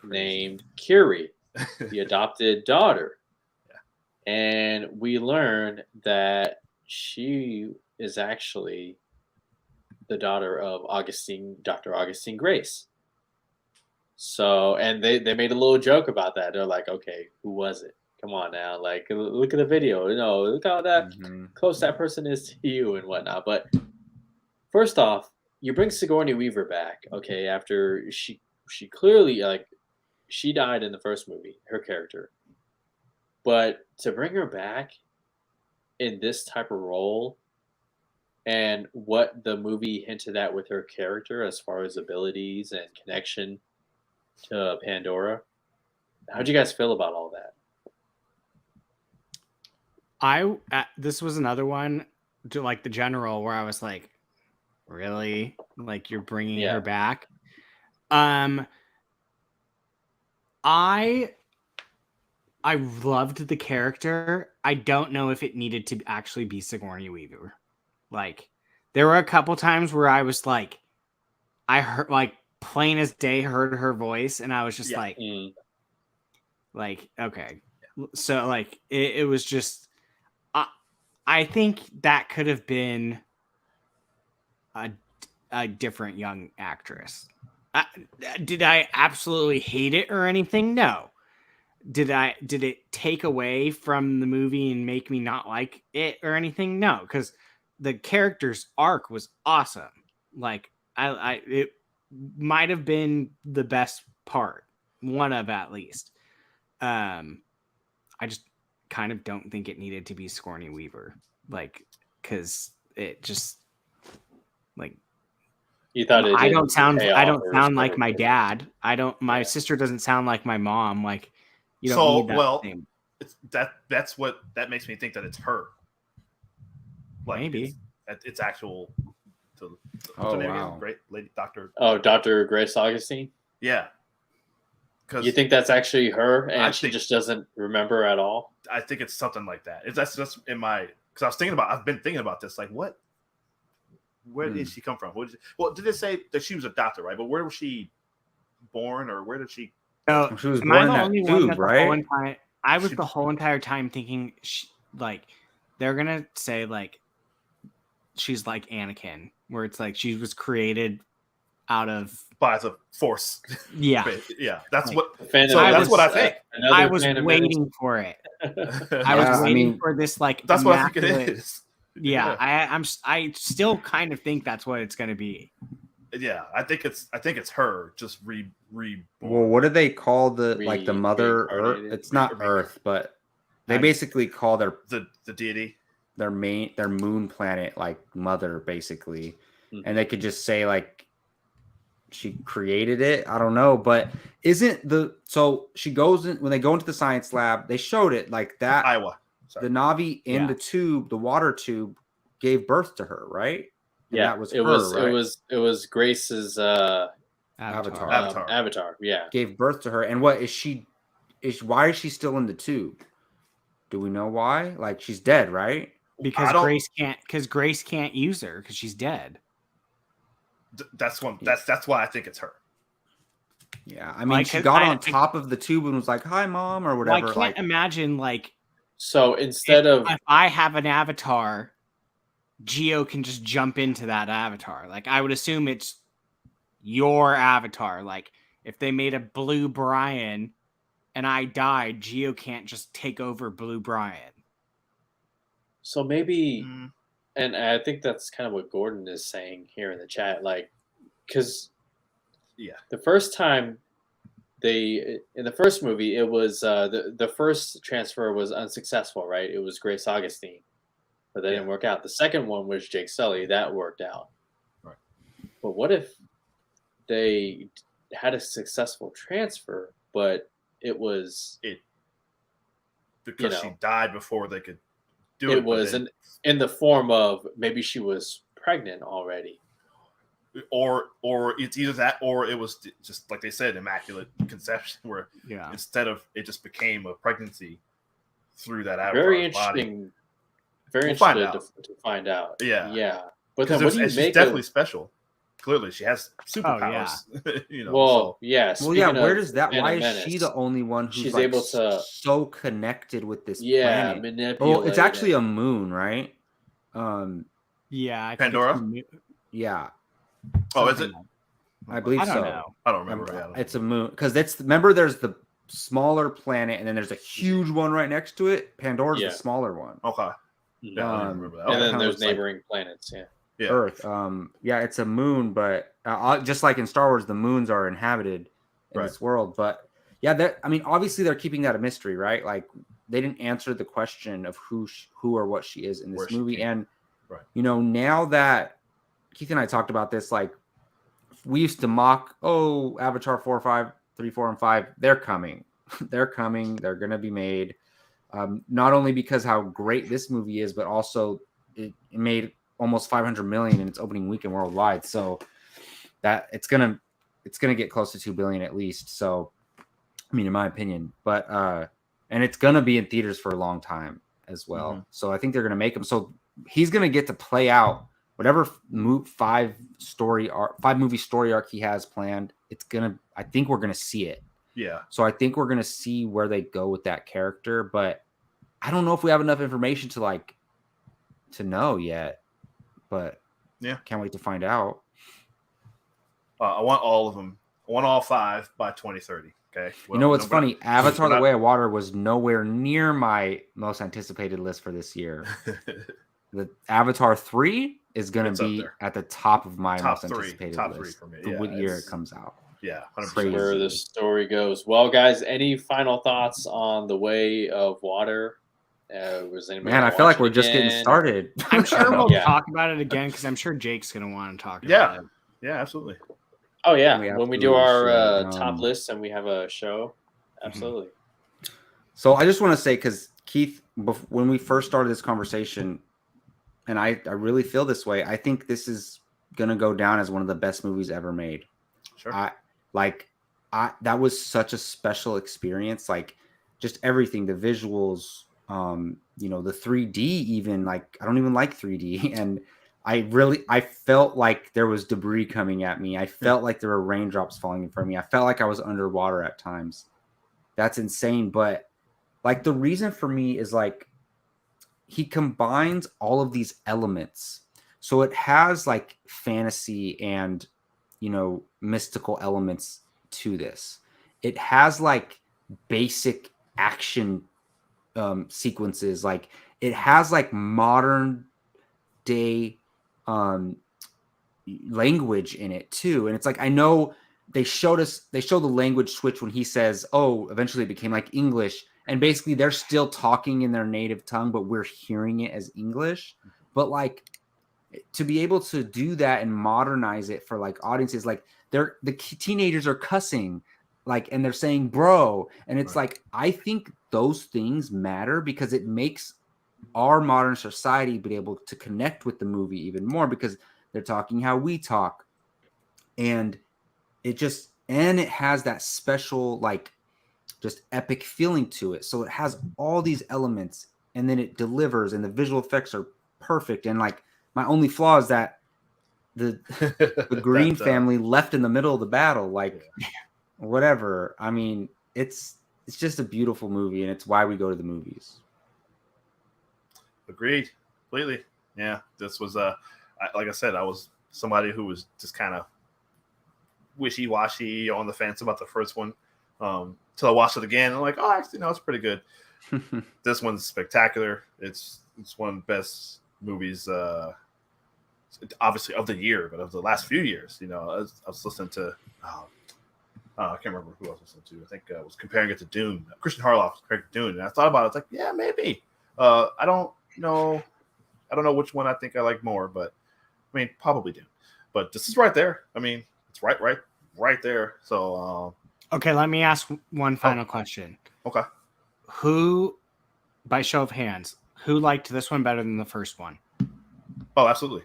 named Kiri, the adopted daughter. And we learn that she is actually the daughter of Dr. Augustine Grace. So, and they made a little joke about that. They're like, okay, who was it? Come on now. Like, look at the video. Look how close that person is to you and whatnot. But first off, you bring Sigourney Weaver back, okay, after she clearly, like, she died in the first movie, her character. But to bring her back in this type of role and what the movie hinted at with her character as far as abilities and connection to Pandora, how'd you guys feel about all that? This was another one to like the general where I was like, really? Like you're bringing her back? I loved the character. I don't know if it needed to actually be Sigourney Weaver. Like, there were a couple times where I was like, I heard like plain as day heard her voice, and I was just like, okay. So like it was just, I think that could have been a different young actress. Did I absolutely hate it or anything? No. Did it take away from the movie and make me not like it or anything? No, because the character's arc was awesome. Like it might have been the best part, one of at least. I just kind of don't think it needed to be Sigourney Weaver, like, because it just like. You thought it I don't sound like my dad. My sister doesn't sound like my mom. Like, you don't need that thing. That's what that makes me think that it's her. Like, maybe it's actual. What's her name again? Great lady, Doctor. Oh, Dr. Grace Augustine. Yeah. You think that's actually her, and she just doesn't remember at all? I think it's something like that. That's just in my, because I've been thinking about this. Like, what? Where did she come from? Did it say that she was adopted, right? But where was she born, or where did she? Oh, she was born in that tube, right? I was the whole entire time thinking, like, they're gonna say like she's like Anakin, where it's like she was created out of by the Force. Yeah, yeah. That's like, what. So that's what I think. I was waiting for it. I was waiting for this. Like, that's what I think it is. Yeah, I still kind of think that's what it's going to be. Yeah, I think it's her just reborn. Well, what do they call the mother Earth? It's not Earth, but they basically call the deity, their moon planet, like mother, basically. And they could just say like she created it. I don't know, but so she goes in when they go into the science lab, they showed it like that. Iowa. The Navi in the tube, the water tube, gave birth to her, right? And yeah, that was right? It was Grace's avatar. Yeah, gave birth to her. And what is she? Why is she still in the tube? Do we know why? Like, she's dead, right? Because Grace can't use her because she's dead. That's one. That's why I think it's her. Yeah, I mean, she got on top of the tube and was like, "Hi, Mom," or whatever. I can't imagine like. So instead of if I have an avatar, Geo can just jump into that avatar. Like, I would assume it's your avatar. Like, if they made a Blue Brian and I died, Geo can't just take over Blue Brian. So maybe, and I think that's kind of what Gordon is saying here in the chat. Like, because the first time in the first movie, it was the first transfer was unsuccessful, right? It was Grace Augustine, but that didn't work out. The second one was Jake Sully. That worked out. Right. But what if they had a successful transfer, but it was because she died before they could do it? It was in the form of maybe she was pregnant already. Or it's either that, or it was just like they said, immaculate conception, where instead of it just became a pregnancy through that avatar's very interesting body. Very interested to find out. Yeah But then what do you she's make definitely special. Clearly she has superpowers. Where does that why is she the only one who's she's like able to so connected with this planet? Manipulate it's actually a moon, right? I Pandora. Yeah. Oh, is it? I believe I don't so. know. I don't remember. It's a moon because remember there's the smaller planet and then there's a huge one right next to it. Pandora's the smaller one. Okay. Yeah, I don't remember that. And then there's neighboring planets. Yeah. Earth. It's a moon, but just like in Star Wars, the moons are inhabited in this world. But obviously they're keeping that a mystery, right? Like they didn't answer the question of who or what she is in this movie. And now that Keith and I talked about this, like we used to mock, Avatar 4, 5, 3, 4, and 5. They're coming. They're coming. They're going to be made. Not only because how great this movie is, but also it made almost 500 million in its opening weekend worldwide. So that it's gonna get close to 2 billion at least. So, I mean, in my opinion, but and it's gonna be in theaters for a long time as well. So I think they're gonna make them. So he's gonna get to play out whatever 5-movie story arc he has planned. I think we're gonna see it. Yeah. So I think we're gonna see where they go with that character, but I don't know if we have enough information to know yet. But yeah, can't wait to find out. I want all of them. I want all 5 by 2030. Okay. Well, you know what's funny? Avatar: The Way of Water was nowhere near my most anticipated list for this year. The Avatar 3 is going to be at the top of my most anticipated list. For me. What year it comes out. Yeah, 100%. Where the story goes. Well, guys, any final thoughts on The Way of Water? Man, I feel like we're just getting started. I'm sure we'll talk about it again because I'm sure Jake's going to want to talk about it. Yeah, absolutely. Oh, yeah. When we do our top list and we have a show, absolutely. So I just want to say, because Keith, when we first started this conversation, and I really feel this way, I think this is going to go down as one of the best movies ever made. Sure. That was such a special experience. Like, just everything, the visuals, the 3D, even, like, I don't even like 3D. And I felt like there was debris coming at me. I felt like there were raindrops falling in front of me. I felt like I was underwater at times. That's insane. But like, the reason for me is like, he combines all of these elements. So it has like fantasy and, mystical elements to this. It has like basic action sequences. Like, it has like modern day language in it too. And it's like, I know they show the language switch when he says, oh, eventually it became like English. And basically they're still talking in their native tongue, but we're hearing it as English. But like, to be able to do that and modernize it for like audiences, like the teenagers are cussing, like, and they're saying bro. And it's like, I think those things matter because it makes our modern society be able to connect with the movie even more because they're talking how we talk. And it has that special, like, just epic feeling to it. So it has all these elements and then it delivers and the visual effects are perfect. And like, my only flaw is that the Green family left in the middle of the battle, like whatever. I mean, it's just a beautiful movie and it's why we go to the movies. Agreed. Completely. Yeah. This was like I said, I was somebody who was just kind of wishy-washy on the fence about the first one. Till I watched it again, I'm like, oh, actually, no, it's pretty good. This one's spectacular. It's one of the best movies, obviously of the year, but of the last few years. I was listening to, I can't remember who I was listening to. I think I was comparing it to Dune. Christian Harloff was comparing it to Dune, and I thought about it. It's like, yeah, maybe. I don't know which one I think I like more, but I mean, probably Dune. But this is right there. I mean, it's right there. So. Okay, let me ask one final question. Okay. Who, by show of hands, who liked this one better than the first one? Oh, absolutely.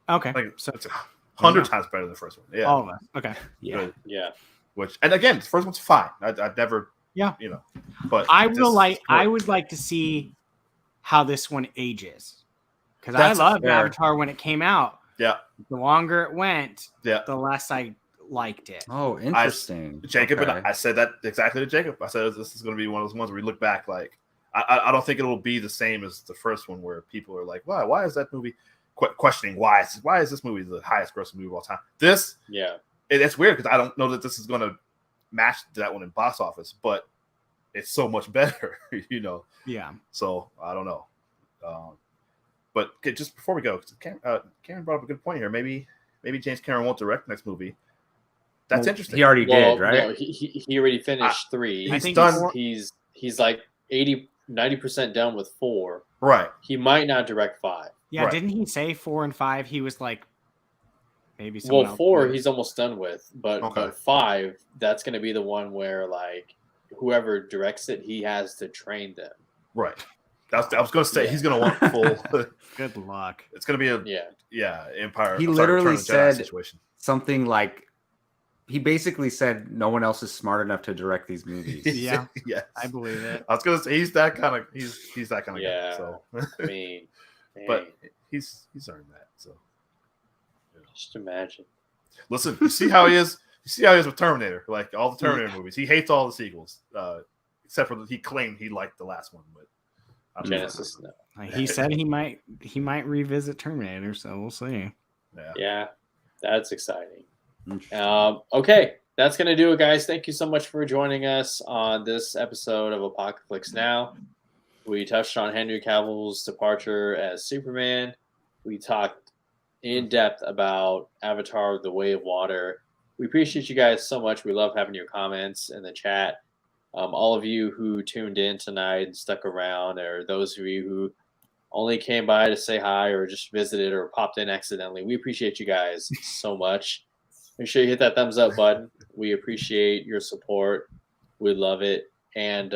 Okay. Like, so it's 100 times better than the first one. Yeah. All of us. Okay. Yeah. Yeah. And again, the first one's fine. I'd never. Yeah. But I would like to see how this one ages, because I loved Avatar when it came out. Yeah. The longer it went, the less I liked it. Oh, interesting. Jacob, okay. And I said that exactly to Jacob. I said this is going to be one of those ones where we look back like I don't think it will be the same as the first one where people are like, why is that movie questioning why is this movie the highest grossing movie of all time? This, it's weird because I don't know that this is going to match that one in box office, but it's so much better, Yeah. So I don't know. But just before we go, Cameron brought up a good point here. Maybe James Cameron won't direct the next movie. That's interesting. He already did, right? No, he already finished 3. He's done. He's like 90% done with 4. Right. He might not direct 5. Yeah, right. Didn't he say 4 and 5? He was like, maybe someone else 4 did. He's almost done with, but 5, that's going to be the one where like whoever directs it, he has to train them. Right. I was going to say he's going to want full. Good luck. It's going to be Empire. He literally said situation. Something like, he basically said no one else is smart enough to direct these movies. Yeah, yes, I believe it. I was going to say he's that kind of guy. So I mean, but he's earned that. So Just imagine. listen, you see how he is. You see how he is with Terminator. Like all the Terminator movies, he hates all the sequels, except for he claimed he liked the last one. But I don't know. Genesis, no. He said he might revisit Terminator, so we'll see. Yeah, that's exciting. Okay, that's going to do it, guys. Thank you so much for joining us on this episode of Apocaflix Now. We touched on Henry Cavill's departure as Superman. We talked in depth about Avatar: The Way of Water. We appreciate you guys so much. We love having your comments in the chat. All of you who tuned in tonight and stuck around, or those of you who only came by to say hi or just visited or popped in accidentally, we appreciate you guys so much. Make sure you hit that thumbs up button. We appreciate your support. We love it. And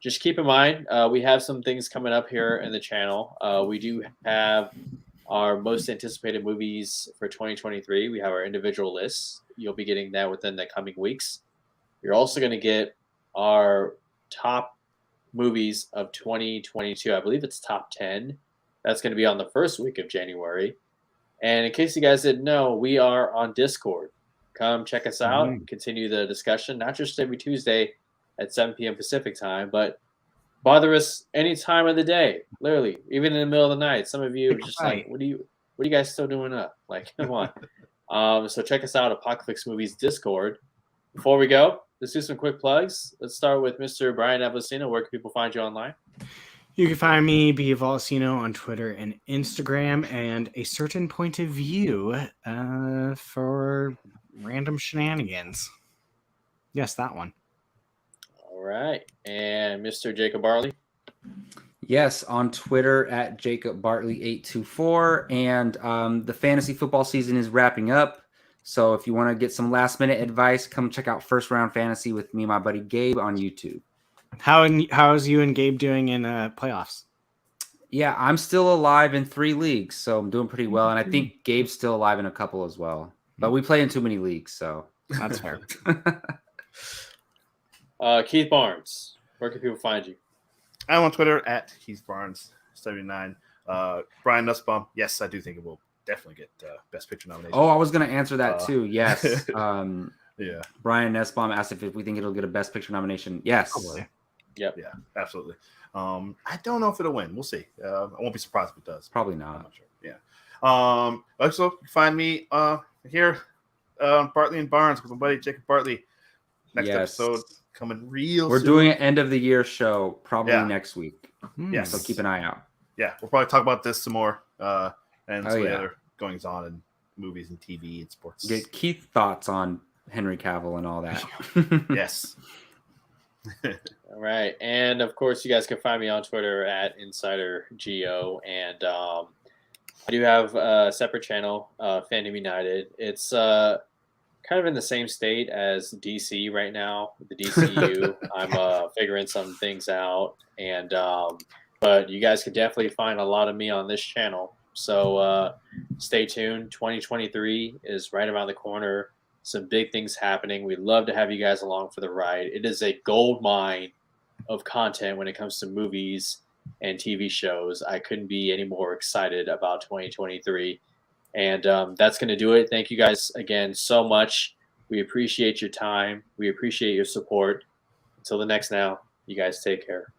just keep in mind, we have some things coming up here in the channel. We do have our most anticipated movies for 2023. We have our individual lists. You'll be getting that within the coming weeks. You're also going to get our top movies of 2022. I believe it's top 10. That's going to be on the first week of January. And in case you guys didn't know, we are on Discord. Come check us out and continue the discussion, not just every Tuesday at 7 p.m. Pacific time, but bother us any time of the day, literally, even in the middle of the night. Some of you are just like, what are you guys still doing up? Like, come on. So check us out, Apocaflix Movies Discord. Before we go, let's do some quick plugs. Let's start with Mr. Brian Avicino. Where can people find you online? You can find me, B. Valsino, on Twitter and Instagram, and A Certain Point of View for random shenanigans. Yes, that one. All right. And Mr. Jacob Barley? Yes, on Twitter at Jacob Bartley 824. And the fantasy football season is wrapping up. So if you want to get some last minute advice, come check out First Round Fantasy with me and my buddy Gabe on YouTube. How's you and Gabe doing in playoffs? Yeah, I'm still alive in 3 leagues, so I'm doing pretty well. And I think Gabe's still alive in a couple as well. But we play in too many leagues, so that's fair. Keith Barnes, where can people find you? I'm on Twitter at Keith Barnes 79. Brian Nussbaum. Yes, I do think it will definitely get Best Picture nomination. Oh, I was going to answer that too. Yes. Yeah. Brian Nussbaum asked if we think it'll get a Best Picture nomination. Yes. Probably. Yep. Yeah, absolutely. I don't know if it'll win. We'll see. I won't be surprised if it does. Probably I'm not. not sure. Yeah. Also, you can find me here on Bartley and Barnes with my buddy Jacob Bartley. Next episode coming real We're soon. doing an end of the year show probably next week. Yes. So keep an eye out. Yeah, we'll probably talk about this some more and some of the yeah. other goings on in movies and TV and sports. Get Keith's thoughts on Henry Cavill and all that. Yes. All right. And of course, you guys can find me on Twitter at InsiderGeo. And I do have a separate channel, Fandom United. It's kind of in the same state as DC right now, the DCU. I'm figuring some things out. And but you guys could definitely find a lot of me on this channel. So stay tuned. 2023 is right around the corner. Some big things happening. We'd love to have you guys along for the ride. It is a gold mine of content when it comes to movies and TV shows. I couldn't be any more excited about 2023. And that's going to do it. Thank you guys again so much. We appreciate your time. We appreciate your support. Until the next now, you guys take care.